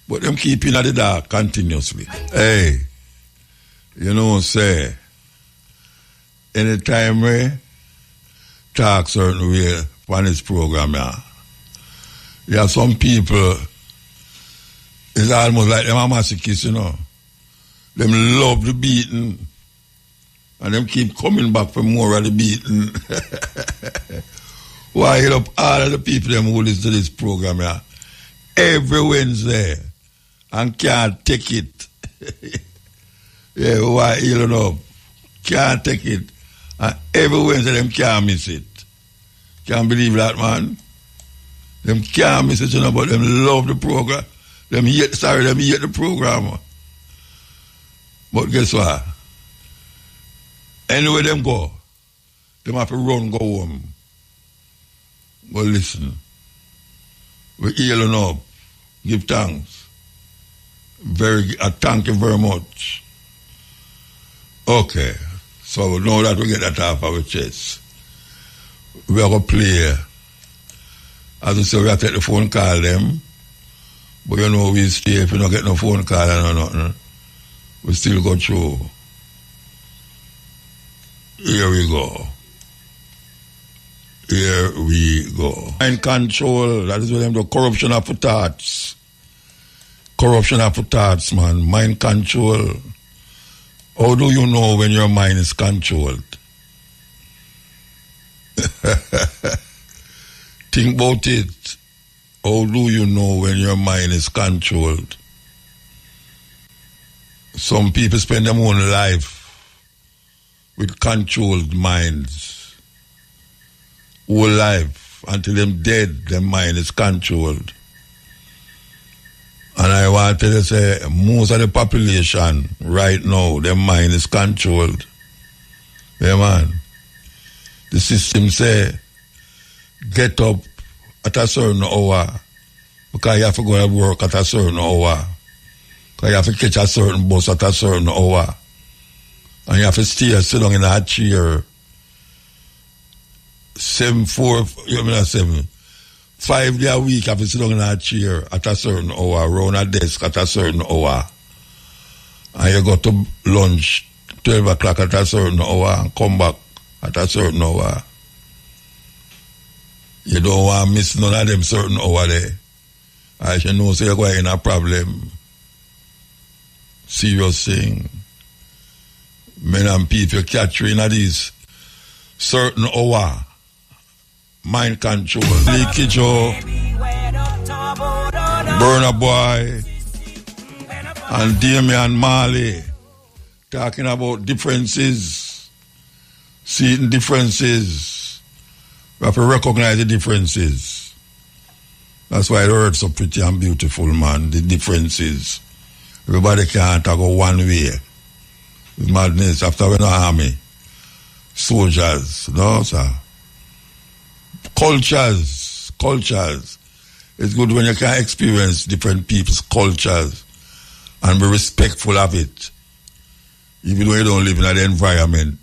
But them keep in the dark continuously. Hey, you know, say, anytime we talk certain way on this program, there are some people, it's almost like them a masochist, you know. Them love the beating, and them keep coming back for more of the beating. Why hit up all of the people them who listen to this program every Wednesday and can't take it. Yeah, why healing up? Can't take it. And every Wednesday them can't miss it. Can't believe that, man. Them can't miss it, you know, but them love the program. Them hate the program. But guess what? Anywhere them go, them have to run, go home. But listen, we're healing up. Give thanks. Thank you very much. Okay, so now that we get that off our chest, we are going to play. As we say, we have to take the phone call them. But you know, we stay if we don't get no phone call and nothing. We still go through. Here we go. Here we go. Mind control, that is what them do. Corruption of thoughts. Corruption of thoughts, man. Mind control. How do you know when your mind is controlled? Think about it. How do you know when your mind is controlled? Some people spend their own life with controlled minds. Whole life, until them dead, their mind is controlled. And I want to say, most of the population right now, their mind is controlled. Yeah, man. The system say, get up at a certain hour, because you have to go to work at a certain hour. Because you have to catch a certain bus at a certain hour. And you have to sit down in a chair. 5 days a week, you have to sit down in a chair at a certain hour, around a desk at a certain hour. And you go to lunch 12 o'clock at a certain hour and come back at a certain hour. You don't want to miss none of them certain hour there. I should know, so you're going in a problem. Serious thing. Men and people catch you in these certain hour. Mind control. Leakage, Burna Boy, and Damian Marley talking about differences, seeing differences. We have to recognize the differences. That's why the word's so pretty and beautiful, man. The differences. Everybody can't go one way. It's madness. After we're not army, soldiers. No, sir. Cultures. It's good when you can experience different people's cultures and be respectful of it, even though you don't live in that environment.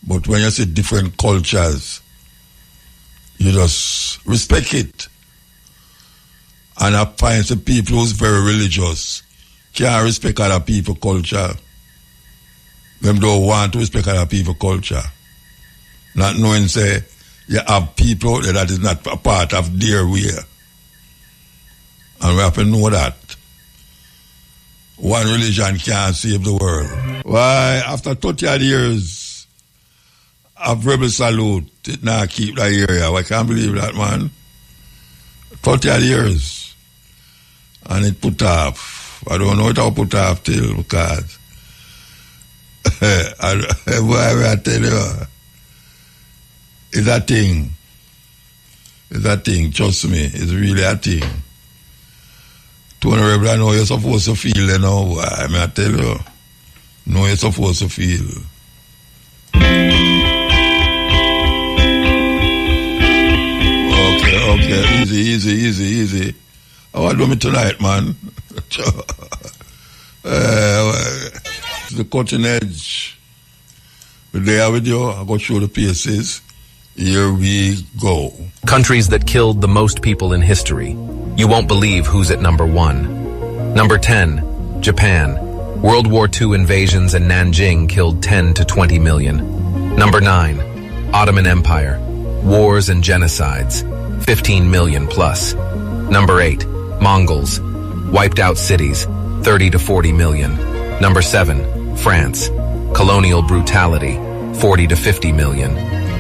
But when you see different cultures, you just respect it. And I find some people who's very religious can't respect other people's culture. Them don't want to respect other people's culture. Not knowing, say, you have people out there that is not a part of their way. And we have to know that. One religion can't save the world. Why, after 30 years of rebel salute, it now keep that area. I can't believe that, man. 30 years. And it put off. I don't know it will put off till, because I tell you, it's a thing. It's a thing, trust me. It's really a thing. Tony Rebel, I know you're supposed to feel, you know. I mean, I tell you, know you're supposed to feel. Okay, easy. How I do me tonight, man? The cutting edge. But there with you, I go show the pieces. Here we go. Countries that killed the most people in history. You won't believe who's at number 1. Number 10, Japan. World War II invasions in Nanjing killed 10 to 20 million. Number 9, Ottoman Empire. Wars and genocides, 15 million plus. Number 8, Mongols. Wiped out cities, 30 to 40 million. Number 7, France. Colonial brutality, 40 to 50 million.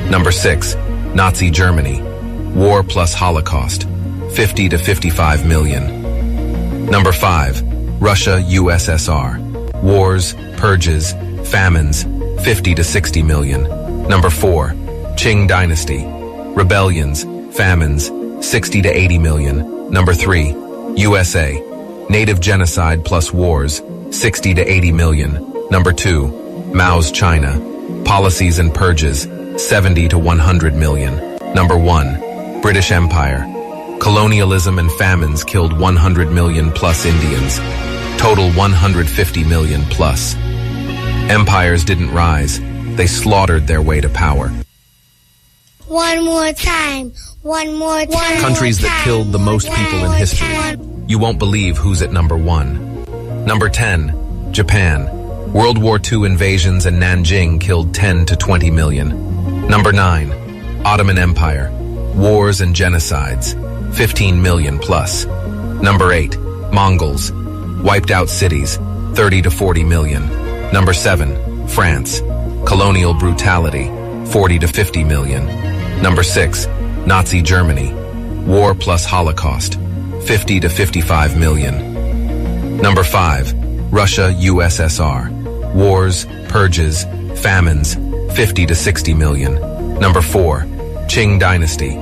Number 6, Nazi Germany. War plus Holocaust, 50 to 55 million. Number 5, Russia, USSR. Wars, purges, famines, 50 to 60 million. Number 4, Qing Dynasty. Rebellions, famines, 60 to 80 million. Number 3, USA. Native genocide plus wars, 60 to 80 million. Number 2, Mao's China. Policies and purges, 70 to 100 million. Number 1, British Empire. Colonialism and famines killed 100 million plus Indians. Total 150 million plus. Empires didn't rise. They slaughtered their way to power. One more time. Countries that killed the most people in history. You won't believe who's at number 1. Number 10, Japan. World War II invasions in Nanjing killed 10 to 20 million. Number 9, Ottoman Empire. Wars and genocides, 15 million plus. Number 8, Mongols. Wiped out cities, 30 to 40 million. Number 7, France. Colonial brutality, 40 to 50 million. Number 6, Nazi Germany. War plus Holocaust, 50 to 55 million. Number 5, Russia, USSR. Wars, purges, famines, 50 to 60 million. Number 4, Qing Dynasty.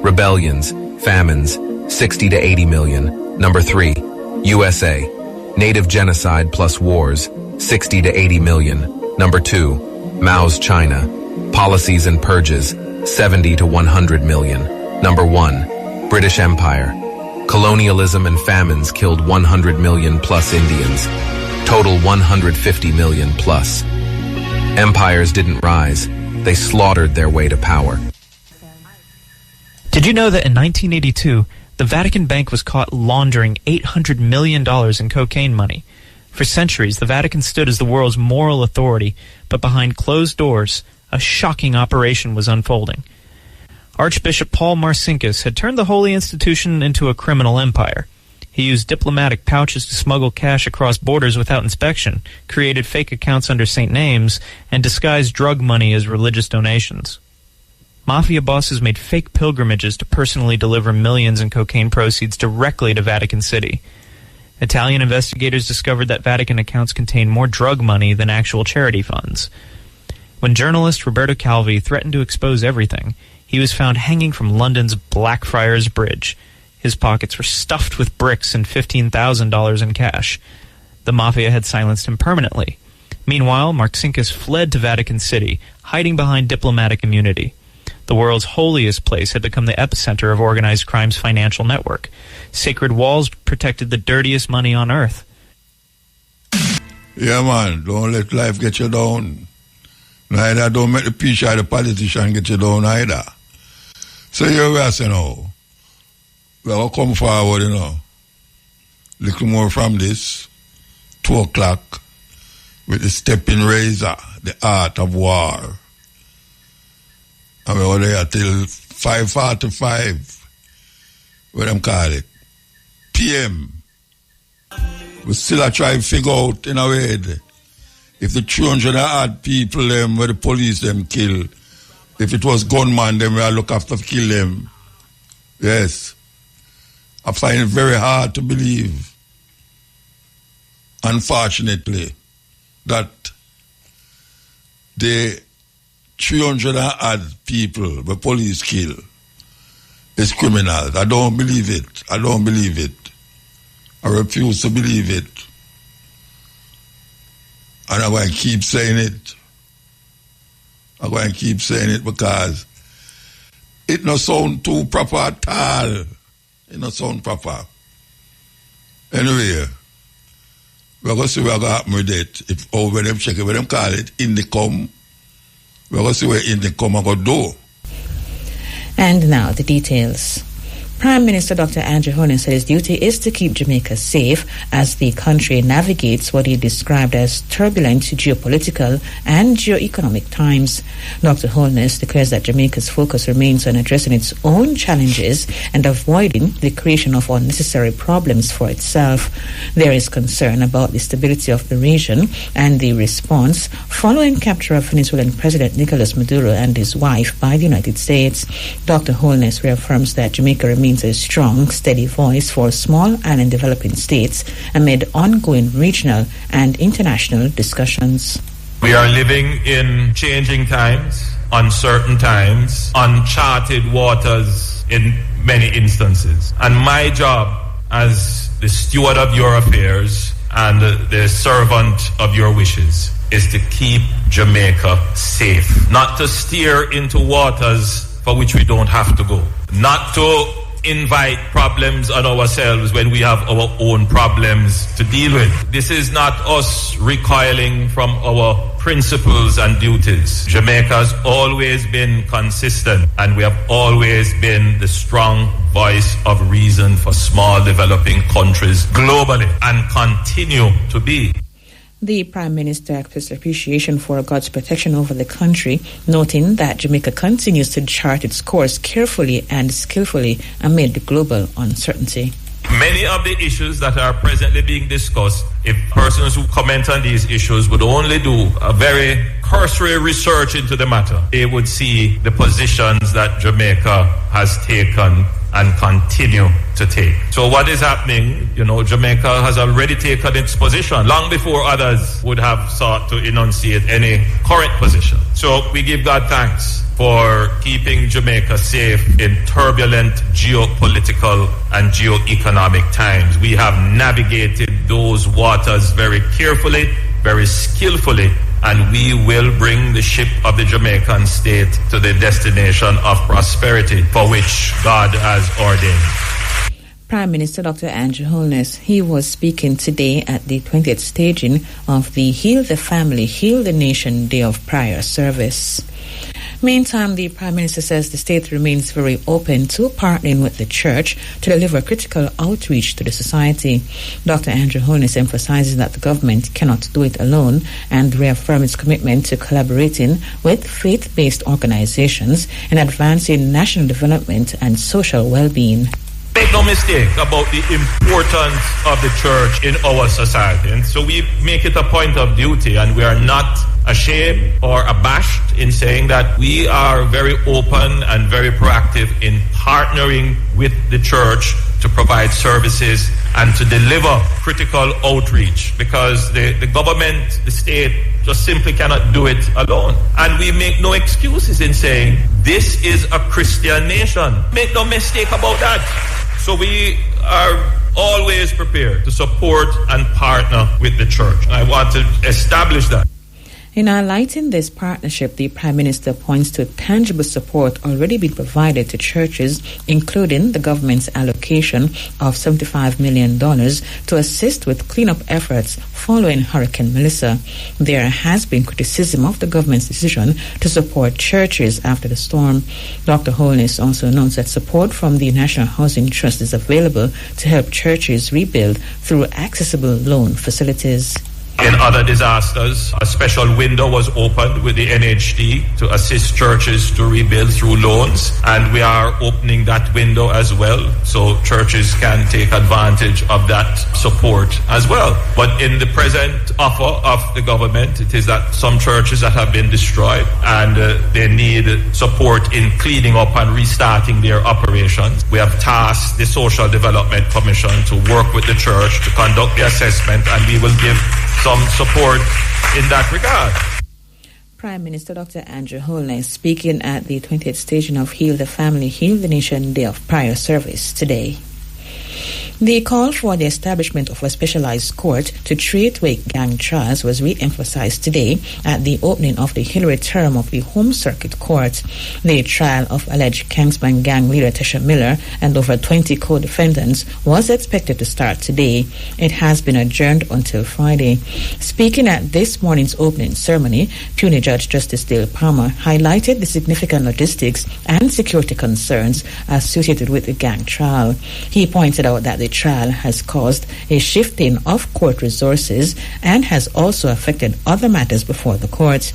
Rebellions, famines, 60 to 80 million. Number 3, USA. Native genocide plus wars, 60 to 80 million. Number 2, Mao's China. Policies and purges, 70 to 100 million. Number 1, British Empire. Colonialism and famines killed 100 million plus Indians. Total 150 million plus. Empires didn't rise. They slaughtered their way to power. Did you know that in 1982, the Vatican Bank was caught laundering $800 million in cocaine money? For centuries, the Vatican stood as the world's moral authority, but behind closed doors, a shocking operation was unfolding. Archbishop Paul Marcinkus had turned the holy institution into a criminal empire. He used diplomatic pouches to smuggle cash across borders without inspection, created fake accounts under saint names, and disguised drug money as religious donations. Mafia bosses made fake pilgrimages to personally deliver millions in cocaine proceeds directly to Vatican City. Italian investigators discovered that Vatican accounts contained more drug money than actual charity funds. When journalist Roberto Calvi threatened to expose everything, he was found hanging from London's Blackfriars Bridge. His pockets were stuffed with bricks and $15,000 in cash. The mafia had silenced him permanently. Meanwhile, Marcinkus fled to Vatican City, hiding behind diplomatic immunity. The world's holiest place had become the epicenter of organized crime's financial network. Sacred walls protected the dirtiest money on earth. Yeah, man, don't let life get you down. Neither don't make the peace or the politician get you down either. So here we are saying now, we will come forward, you know, little more from this, 2 o'clock, with the stepping razor, the art of war. And we were there till 5:45, what them call it, PM. We still try to figure out in a way if the 300 odd people them where the police them kill, if it was gunman them where I look after kill them. Yes. I find it very hard to believe, unfortunately, that the 300 odd people the police kill is criminals. I don't believe it. I don't believe it. I refuse to believe it. And I'm going to keep saying it. I'm going to keep saying it because it not sound too proper at all. It not sound proper. Anyway, we're going to see what happen with it. If over them check it, what them call it, Indicom. We're going to see where Indicom are going to do. And now the details. Prime Minister Dr. Andrew Holness said his duty is to keep Jamaica safe as the country navigates what he described as turbulent geopolitical and geo-economic times. Dr. Holness declares that Jamaica's focus remains on addressing its own challenges and avoiding the creation of unnecessary problems for itself. There is concern about the stability of the region and the response following capture of Venezuelan President Nicolas Maduro and his wife by the United States. Dr. Holness reaffirms that Jamaica remains a strong, steady voice for small and developing states amid ongoing regional and international discussions. We are living in changing times, uncertain times, uncharted waters in many instances. And my job as the steward of your affairs and the servant of your wishes is to keep Jamaica safe, not to steer into waters for which we don't have to go, not to invite problems on ourselves when we have our own problems to deal with. This is not us recoiling from our principles and duties. Jamaica has always been consistent, and we have always been the strong voice of reason for small developing countries globally, and continue to be. The Prime Minister expressed appreciation for God's protection over the country, noting that Jamaica continues to chart its course carefully and skillfully amid global uncertainty. Many of the issues that are presently being discussed, if persons who comment on these issues would only do a very cursory research into the matter, they would see the positions that Jamaica has taken and continue to take. So what is happening, Jamaica has already taken its position long before others would have sought to enunciate any current position. So we give God thanks for keeping Jamaica safe in turbulent geopolitical and geo-economic times. We have navigated those waters very carefully, very skillfully, and we will bring the ship of the Jamaican state to the destination of prosperity for which God has ordained. Prime Minister Dr. Andrew Holness, he was speaking today at the 20th staging of the Heal the Family, Heal the Nation Day of Prayer service. Meantime, the Prime Minister says the state remains very open to partnering with the Church to deliver critical outreach to the society. Dr. Andrew Holness emphasizes that the government cannot do it alone and reaffirms its commitment to collaborating with faith-based organizations in advancing national development and social well-being. Make no mistake about the importance of the church in our society. And so we make it a point of duty, and we are not ashamed or abashed in saying that we are very open and very proactive in partnering with the church to provide services and to deliver critical outreach, because the government, the state, just simply cannot do it alone. And we make no excuses in saying this is a Christian nation. Make no mistake about that. So we are always prepared to support and partner with the church. And I want to establish that. In highlighting this partnership, the Prime Minister points to tangible support already being provided to churches, including the government's allocation of $75 million to assist with cleanup efforts following Hurricane Melissa. There has been criticism of the government's decision to support churches after the storm. Dr. Holness also notes that support from the National Housing Trust is available to help churches rebuild through accessible loan facilities. In other disasters, a special window was opened with the NHD to assist churches to rebuild through loans, and we are opening that window as well so churches can take advantage of that support as well. But in the present offer of the government, it is that some churches that have been destroyed and they need support in cleaning up and restarting their operations. We have tasked the Social Development Commission to work with the church to conduct the assessment, and we will give some support in that regard. Prime Minister Dr. Andrew Holness speaking at the 20th station of Heal the Family, Heal the Nation Day of Prayer service today. The call for the establishment of a specialized court to treat with gang trials was re-emphasized today at the opening of the Hillary term of the Home Circuit Court. The trial of alleged Kingsman gang leader Tesha Miller and over 20 co-defendants was expected to start today. It has been adjourned until Friday. Speaking at this morning's opening ceremony, Puny Judge Justice Dale Palmer highlighted the significant logistics and security concerns associated with the gang trial. He pointed out that the trial has caused a shifting of court resources and has also affected other matters before the courts.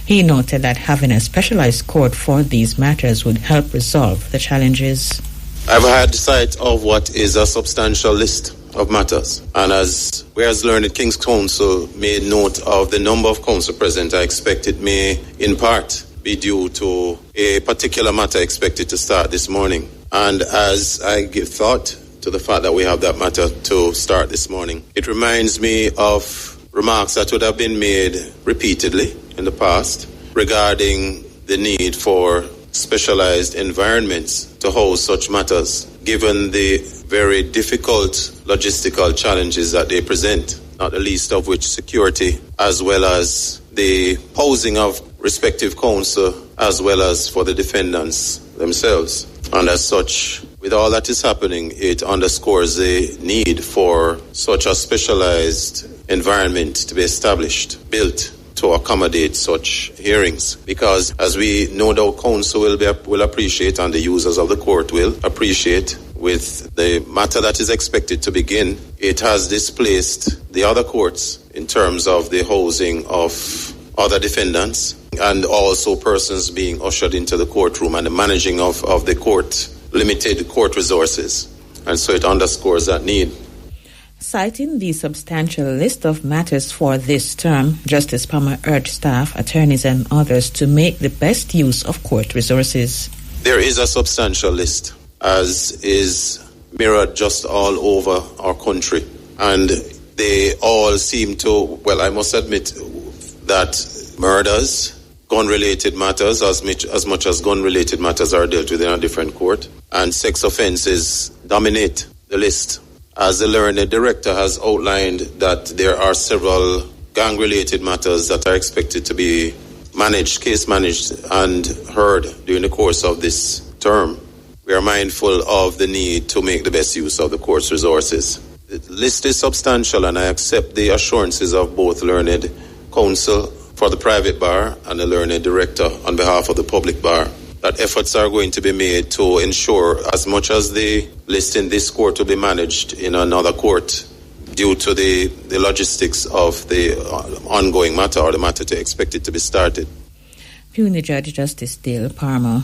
He noted that having a specialized court for these matters would help resolve the challenges. I've had sight of what is a substantial list of matters, and as Learned King's Counsel made note of the number of counsel present, I expect it may in part be due to a particular matter expected to start this morning. And as I give thought to the fact that we have that matter to start this morning, it reminds me of remarks that would have been made repeatedly in the past regarding the need for specialized environments to host such matters, given the very difficult logistical challenges that they present, not the least of which security, as well as the housing of respective counsel, as well as for the defendants themselves. And as such, with all that is happening, it underscores the need for such a specialized environment to be established, built to accommodate such hearings. Because as we no doubt counsel will appreciate, and the users of the court will appreciate, with the matter that is expected to begin, it has displaced the other courts in terms of the housing of other defendants and also persons being ushered into the courtroom and the managing of the court, limited court resources. And so it underscores that need. Citing the substantial list of matters for this term, Justice Palmer urged staff, attorneys and others to make the best use of court resources. There is a substantial list, as is mirrored just all over our country. And they all seem to, well, I must admit that murders, gun-related matters, as much as gun-related matters are dealt with in a different court, and sex offences dominate the list. As the learned director has outlined that there are several gang-related matters that are expected to be case managed and heard during the course of this term, we are mindful of the need to make the best use of the court's resources. The list is substantial, and I accept the assurances of both learned counsel for the private bar and the learned director on behalf of the public bar, that efforts are going to be made to ensure, as much as the list in this court will be managed in another court due to the logistics of the ongoing matter or the matter to expect it to be started. Puny Judge Justice Dale Palmer.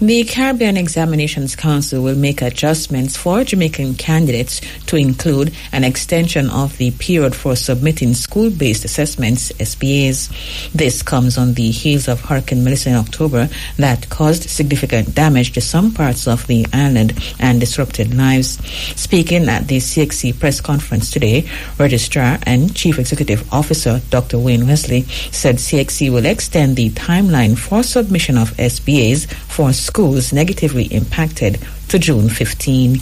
The Caribbean Examinations Council will make adjustments for Jamaican candidates to include an extension of the period for submitting school-based assessments, SBAs. This comes on the heels of Hurricane Melissa in October that caused significant damage to some parts of the island and disrupted lives. Speaking at the CXC press conference today, Registrar and Chief Executive Officer Dr. Wayne Wesley said CXC will extend the timeline for submission of SBAs for schools negatively impacted to June 15.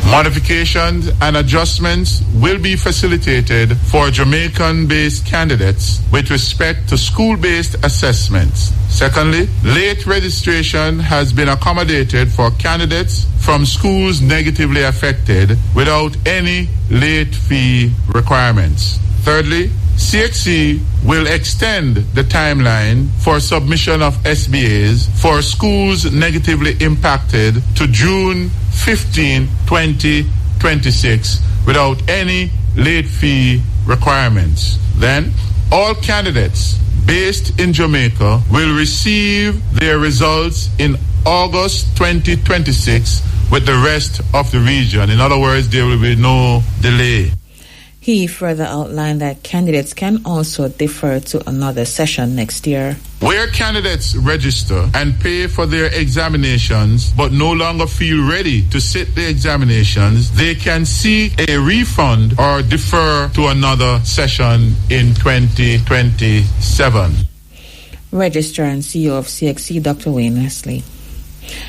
Modifications and adjustments will be facilitated for Jamaican-based candidates with respect to school-based assessments. Secondly, late registration has been accommodated for candidates from schools negatively affected without any late fee requirements. Thirdly, CXC will extend the timeline for submission of SBAs for schools negatively impacted to June 15, 2026 without any late fee requirements. Then, all candidates based in Jamaica will receive their results in August 2026 with the rest of the region. In other words, there will be no delay. He further outlined that candidates can also defer to another session next year. Where candidates register and pay for their examinations but no longer feel ready to sit the examinations, they can seek a refund or defer to another session in 2027. Registrar and CEO of CXC, Dr. Wayne Leslie.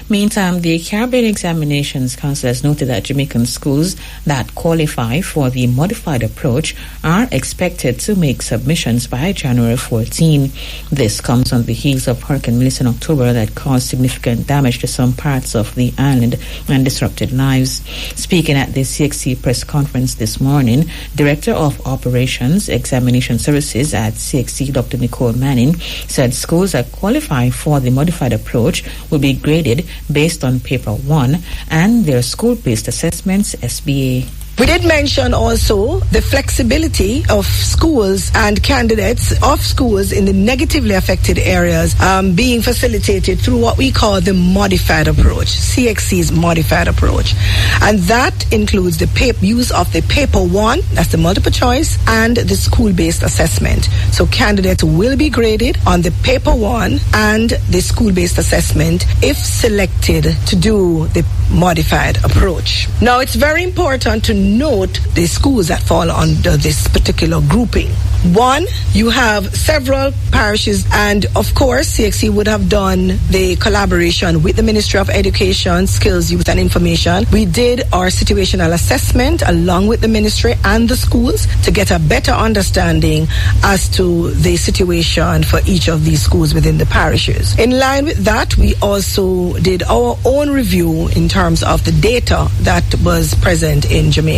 Meantime, the Caribbean Examinations Council has noted that Jamaican schools that qualify for the modified approach are expected to make submissions by January 14. This comes on the heels of Hurricane Melissa in October that caused significant damage to some parts of the island and disrupted lives. Speaking at the CXC press conference this morning, Director of Operations Examination Services at CXC, Dr. Nicole Manning, said schools that qualify for the modified approach will be graded based on paper 1 and their school-based assessments, SBA. We did mention also the flexibility of schools and candidates of schools in the negatively affected areas being facilitated through what we call the modified approach, CXC's modified approach. And that includes the use of the paper 1, that's the multiple choice, and the school-based assessment. So candidates will be graded on the paper 1 and the school-based assessment if selected to do the modified approach. Now, it's very important to note the schools that fall under this particular grouping. 1, you have several parishes, and of course CXC would have done the collaboration with the Ministry of Education, Skills, Youth and Information. We did our situational assessment along with the ministry and the schools to get a better understanding as to the situation for each of these schools within the parishes. In line with that, we also did our own review in terms of the data that was present in Jamaica.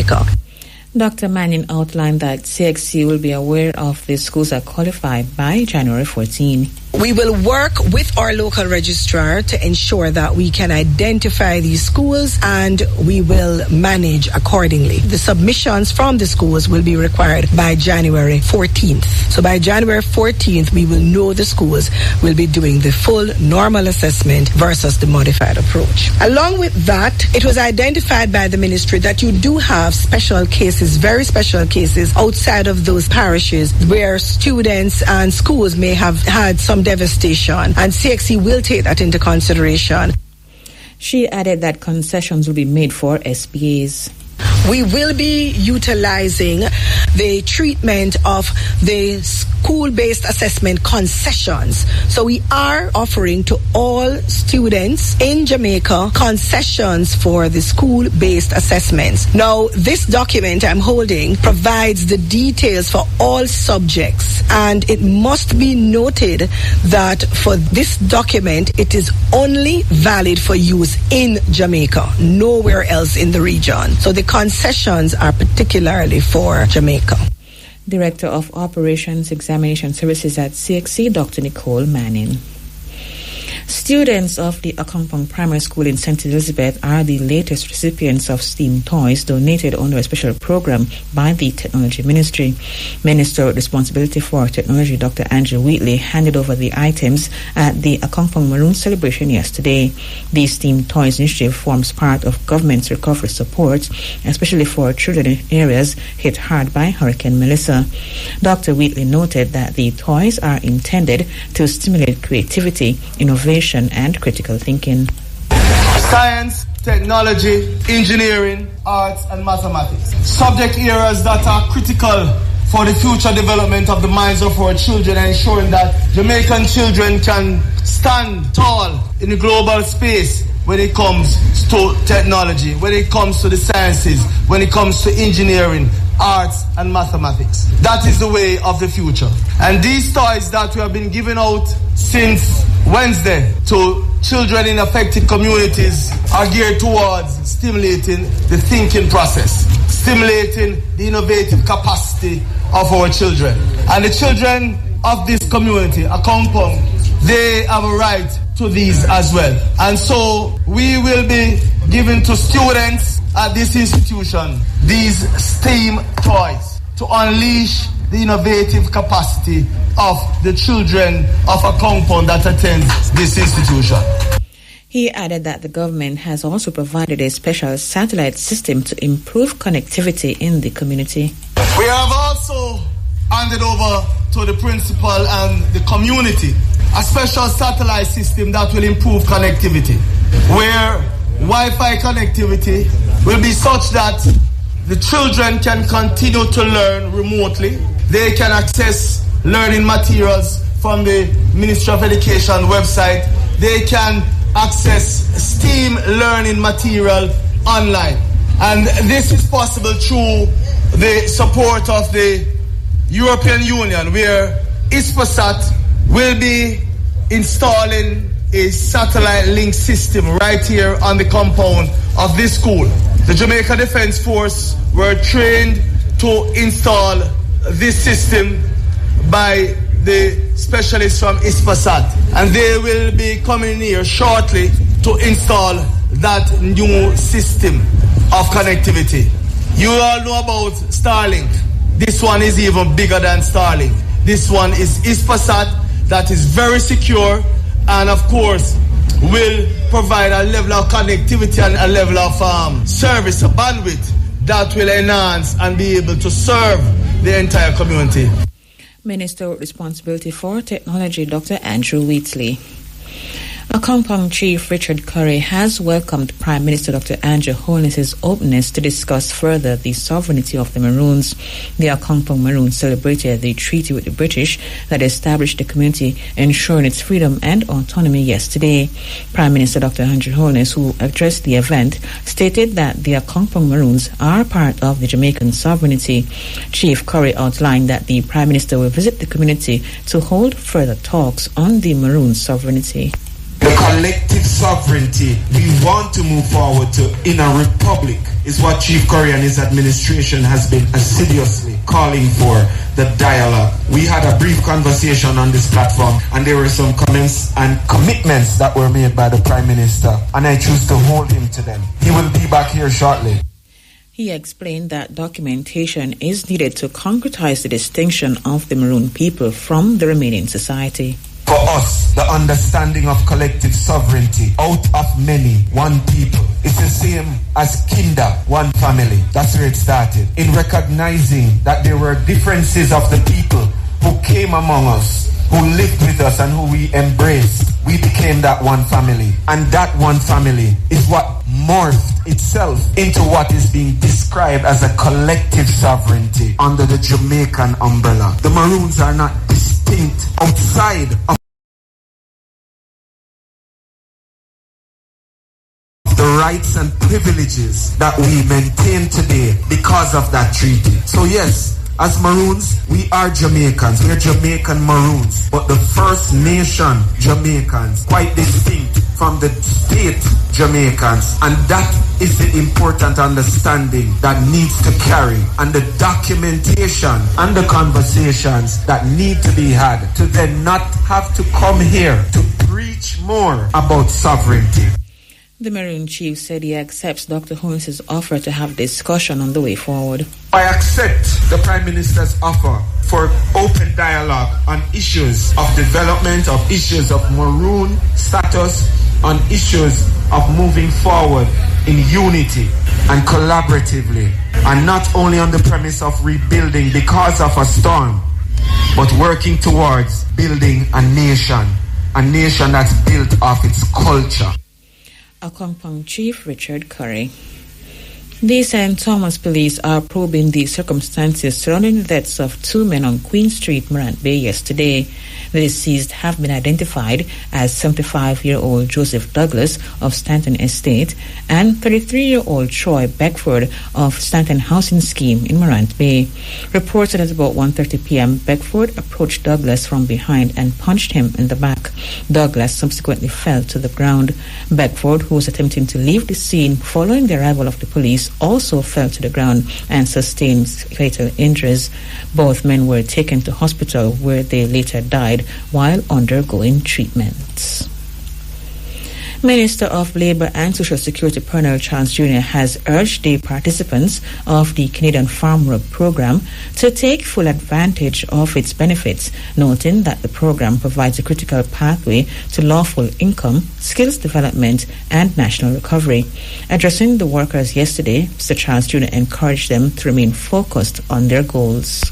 Dr. Manning outlined that CXC will be aware of the schools that qualify by January 14. We will work with our local registrar to ensure that we can identify these schools and we will manage accordingly. The submissions from the schools will be required by January 14th. So by January 14th, we will know the schools will be doing the full normal assessment versus the modified approach. Along with that, it was identified by the ministry that you do have special cases, very special cases outside of those parishes where students and schools may have had some devastation, and CXC will take that into consideration. She added that concessions will be made for SBAs. We will be utilizing the treatment of the school-based assessment concessions. So we are offering to all students in Jamaica concessions for the school-based assessments. Now, this document I'm holding provides the details for all subjects, and it must be noted that for this document, it is only valid for use in Jamaica, nowhere else in the region. So the concessions are particularly for Jamaica. Director of Operations Examination Services at CXC, Dr. Nicole Manning. Students of the Akompong Primary School in St. Elizabeth are the latest recipients of STEAM toys donated under a special program by the Technology Ministry. Minister with Responsibility for Technology, Dr. Andrew Wheatley, handed over the items at the Akompong Maroon celebration yesterday. The STEAM Toys initiative forms part of government's recovery support, especially for children in areas hit hard by Hurricane Melissa. Dr. Wheatley noted that the toys are intended to stimulate creativity, innovation, and critical thinking. Science, technology, engineering, arts, and mathematics. Subject areas that are critical for the future development of the minds of our children and ensuring that Jamaican children can stand tall in the global space when it comes to technology, when it comes to the sciences, when it comes to engineering, arts and mathematics. That is the way of the future. And these toys that we have been giving out since Wednesday to children in affected communities are geared towards stimulating the thinking process, stimulating the innovative capacity of our children. And the children of this community, a compound, they have a right to these as well. And so we will be giving to students at this institution these STEAM toys to unleash the innovative capacity of the children of a compound that attends this institution. He added that the government has also provided a special satellite system to improve connectivity in the community. We have also handed over to the principal and the community a special satellite system that will improve connectivity, where Wi-Fi connectivity will be such that the children can continue to learn remotely. They can access learning materials from the Ministry of Education website. They can access STEAM learning material online. And this is possible through the support of the European Union, where ISPASAT will be installing a satellite link system right here on the compound of this school. The Jamaica Defence Force were trained to install this system by the specialists from ISPASAT, and they will be coming here shortly to install that new system of connectivity. You all know about Starlink. This one is even bigger than Starlink. This one is ISPASAT that is very secure and, of course, will provide a level of connectivity and a level of service, a bandwidth that will enhance and be able to serve the entire community. Minister with Responsibility for Technology, Dr. Andrew Wheatley. A compound chief, Richard Curry, has welcomed Prime Minister Dr. Andrew Holness's openness to discuss further the sovereignty of the Maroons. The compound Maroons celebrated the treaty with the British that established the community, ensuring its freedom and autonomy yesterday. Prime Minister Dr. Andrew Holness, who addressed the event, stated that the compound Maroons are part of the Jamaican sovereignty. Chief Curry outlined that the Prime Minister will visit the community to hold further talks on the Maroon sovereignty. The collective sovereignty we want to move forward to in a republic is what Chief Curry and his administration has been assiduously calling for, the dialogue. We had a brief conversation on this platform and there were some comments and commitments that were made by the Prime Minister, and I choose to hold him to them. He will be back here shortly. He explained that documentation is needed to concretize the distinction of the Maroon people from the remaining society. For us, the understanding of collective sovereignty, out of many, one people, is the same as Kinder, one family. That's where it started. In recognizing that there were differences of the people who came among us, who lived with us and who we embraced, we became that one family. And that one family is what morphed itself into what is being described as a collective sovereignty under the Jamaican umbrella. The Maroons are not distinct outside of the rights and privileges that we maintain today because of that treaty. So yes, as Maroons, we are Jamaicans. We are Jamaican Maroons. But the First Nation Jamaicans, quite distinct from the state Jamaicans. And that is the important understanding that needs to carry. And the documentation and the conversations that need to be had to then not have to come here to preach more about sovereignty. The Maroon chief said he accepts Dr. Holness's offer to have discussion on the way forward. I accept the Prime Minister's offer for open dialogue on issues of development, of issues of Maroon status, on issues of moving forward in unity and collaboratively, and not only on the premise of rebuilding because of a storm, but working towards building a nation that's built off its culture. A compound chief, Richard Curry. The St. Thomas police are probing the circumstances surrounding the deaths of two men on Queen Street, Morant Bay yesterday. The deceased have been identified as 75-year-old Joseph Douglas of Stanton Estate and 33-year-old Troy Beckford of Stanton Housing Scheme in Morant Bay. Reports that at about 1:30 p.m., Beckford approached Douglas from behind and punched him in the back. Douglas subsequently fell to the ground. Beckford, who was attempting to leave the scene following the arrival of the police, also fell to the ground and sustained fatal injuries. Both men were taken to hospital where they later died while undergoing treatment. Minister of Labour and Social Security Pernell Charles Jr. has urged the participants of the Canadian Farm Work Programme to take full advantage of its benefits, noting that the programme provides a critical pathway to lawful income, skills development and national recovery. Addressing the workers yesterday, Mr. Charles Jr. encouraged them to remain focused on their goals.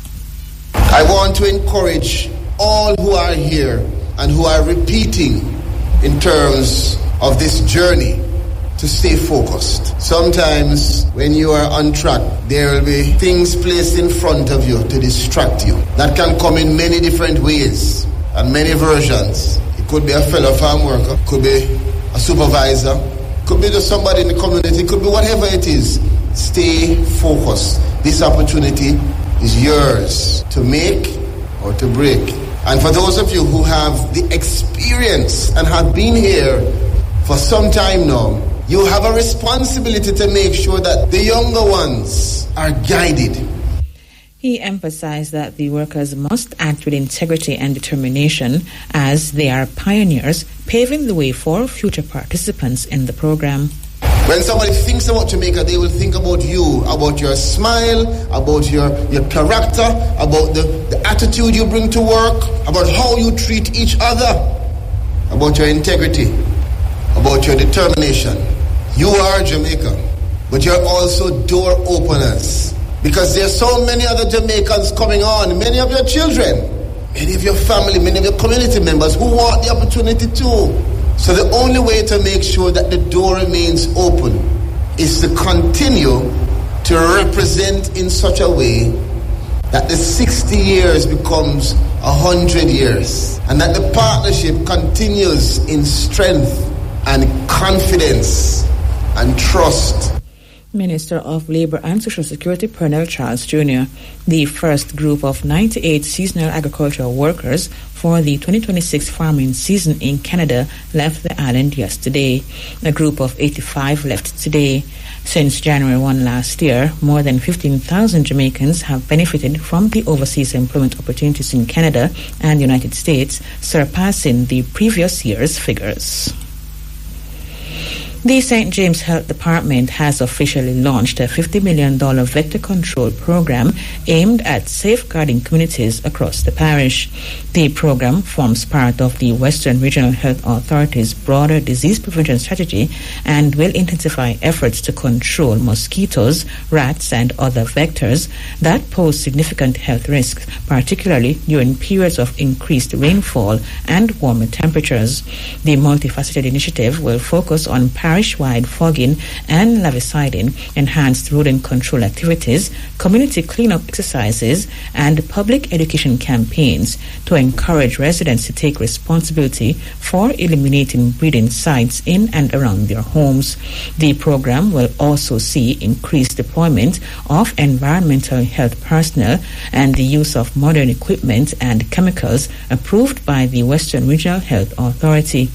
I want to encourage all who are here and who are repeating in terms of this journey to stay focused. Sometimes when you are on track, there will be things placed in front of you to distract you. That can come in many different ways and many versions. It could be a fellow farm worker, could be a supervisor, could be just somebody in the community, could be whatever it is. Stay focused. This opportunity is yours to make or to break. And for those of you who have the experience and have been here for some time now, you have a responsibility to make sure that the younger ones are guided. He emphasized that the workers must act with integrity and determination as they are pioneers, paving the way for future participants in the program. When somebody thinks about Jamaica, they will think about you, about your smile, about your character, about the attitude you bring to work, about how you treat each other, about your integrity, about your determination. You are Jamaica, but you're also door openers, because there's so many other Jamaicans coming on, many of your children, many of your family, many of your community members who want the opportunity too. So the only way to make sure that the door remains open is to continue to represent in such a way that the 60 years becomes 100 years, and that the partnership continues in strength and confidence and trust. Minister of Labour and Social Security Pernell Charles Jr. The first group of 98 seasonal agricultural workers for the 2026 farming season in Canada left the island yesterday. A group of 85 left today. Since January 1 last year, more than 15,000 Jamaicans have benefited from the overseas employment opportunities in Canada and the United States, surpassing the previous year's figures. The St. James Health Department has officially launched a $50 million vector control program aimed at safeguarding communities across the parish. The program forms part of the Western Regional Health Authority's broader disease prevention strategy and will intensify efforts to control mosquitoes, rats, and other vectors that pose significant health risks, particularly during periods of increased rainfall and warmer temperatures. The multifaceted initiative will focus on parish-wide fogging and larviciding, enhanced rodent control activities, community cleanup exercises, and public education campaigns to encourage residents to take responsibility for eliminating breeding sites in and around their homes. The program will also see increased deployment of environmental health personnel and the use of modern equipment and chemicals approved by the Western Regional Health Authority.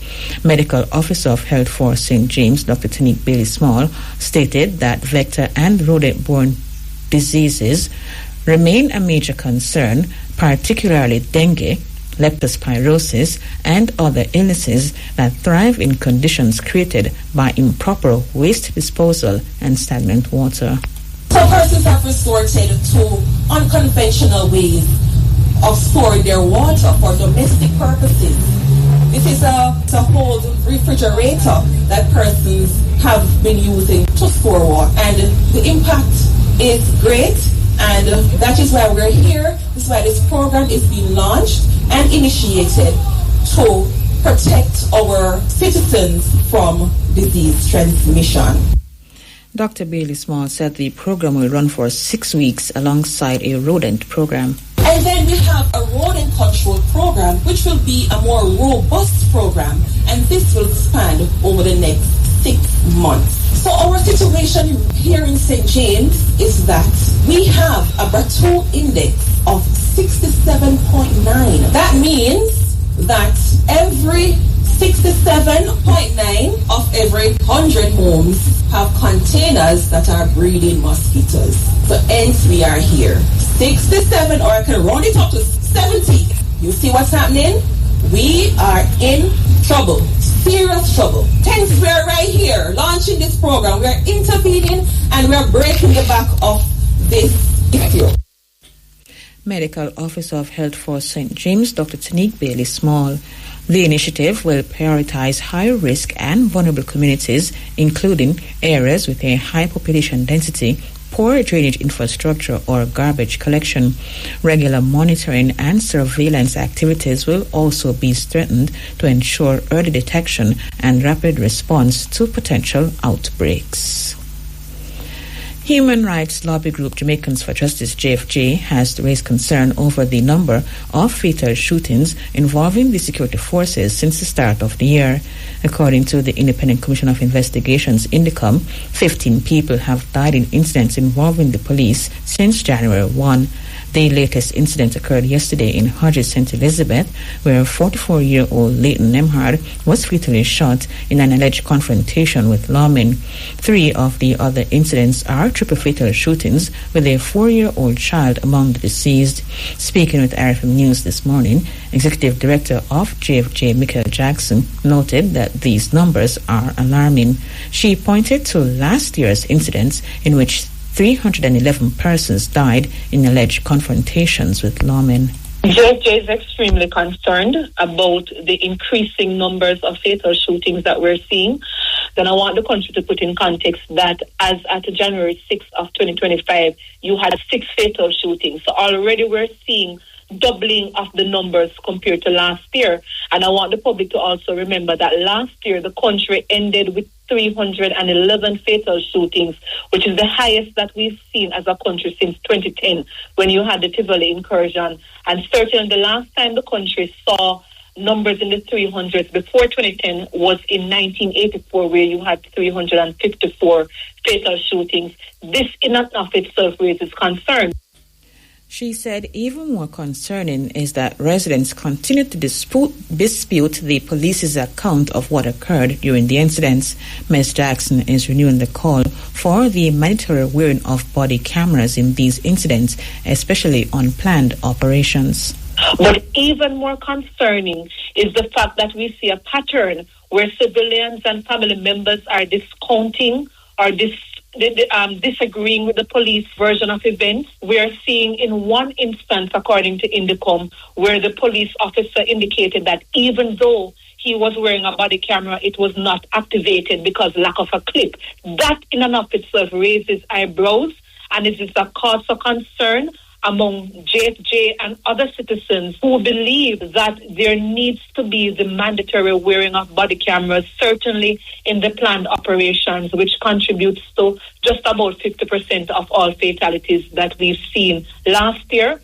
Medical Officer of Health for St. James, Dr. Tanique Bailey-Small, stated that vector and rodent-borne diseases remain a major concern, particularly dengue, leptospirosis, and other illnesses that thrive in conditions created by improper waste disposal and stagnant water. Some persons have resorted to unconventional ways of storing their water for domestic purposes. This is a whole refrigerator that persons have been using to store water, and the impact is great, and that is why we're here. This is why this program is being launched and initiated to protect our citizens from disease transmission. Dr. Bailey Small said the program will run for 6 weeks alongside a rodent program. And then we have a rodent control program, which will be a more robust program, and this will span over the next 6 months. So our situation here in St. James is that we have a Brattle index of 67.9. That means that every 67.9 of every 100 homes have containers that are breeding mosquitoes. So hence we are here. 67, or I can round it up to 70. You see what's happening? We are in trouble, serious trouble. Hence we are right here launching this program. We are intervening and we are breaking the back of this issue. Medical Officer of Health for St. James, Dr. Tanique Bailey Small. The initiative will prioritize high-risk and vulnerable communities, including areas with a high population density, poor drainage infrastructure, or garbage collection. Regular monitoring and surveillance activities will also be strengthened to ensure early detection and rapid response to potential outbreaks. Human rights lobby group Jamaicans for Justice JFJ has raised concern over the number of fatal shootings involving the security forces since the start of the year. According to the Independent Commission of Investigations, INDECOM, 15 people have died in incidents involving the police since January 1. The latest incident occurred yesterday in Hodges St. Elizabeth, where 44-year-old Leighton Nemhard was fatally shot in an alleged confrontation with lawmen. 3 of the other incidents are triple fatal shootings, with a 4-year-old child among the deceased. Speaking with RFM News this morning, Executive Director of JFJ, Michael Jackson, noted that these numbers are alarming. She pointed to last year's incidents in which 311 persons died in alleged confrontations with lawmen. JFJ is extremely concerned about the increasing numbers of fatal shootings that we're seeing. Then I want the country to put in context that as at January 6th of 2025, you had 6 fatal shootings. So already we're seeing doubling of the numbers compared to last year. And I want the public to also remember that last year the country ended with 311 fatal shootings, which is the highest that we've seen as a country since 2010, when you had the Tivoli incursion. And certainly the last time the country saw numbers in the 300s before 2010 was in 1984, where you had 354 fatal shootings. This in and of itself raises concern. She said even more concerning is that residents continue to dispute the police's account of what occurred during the incidents. Ms. Jackson is renewing the call for the mandatory wearing of body cameras in these incidents, especially on planned operations. But even more concerning is the fact that we see a pattern where civilians and family members are discounting or disagreeing with the police version of events. We are seeing in one instance, according to Indicom, where the police officer indicated that even though he was wearing a body camera, it was not activated because lack of a clip. That in and of itself raises eyebrows, and it is a cause for concern among JFJ and other citizens who believe that there needs to be the mandatory wearing of body cameras, certainly in the planned operations, which contributes to just about 50% of all fatalities that we've seen last year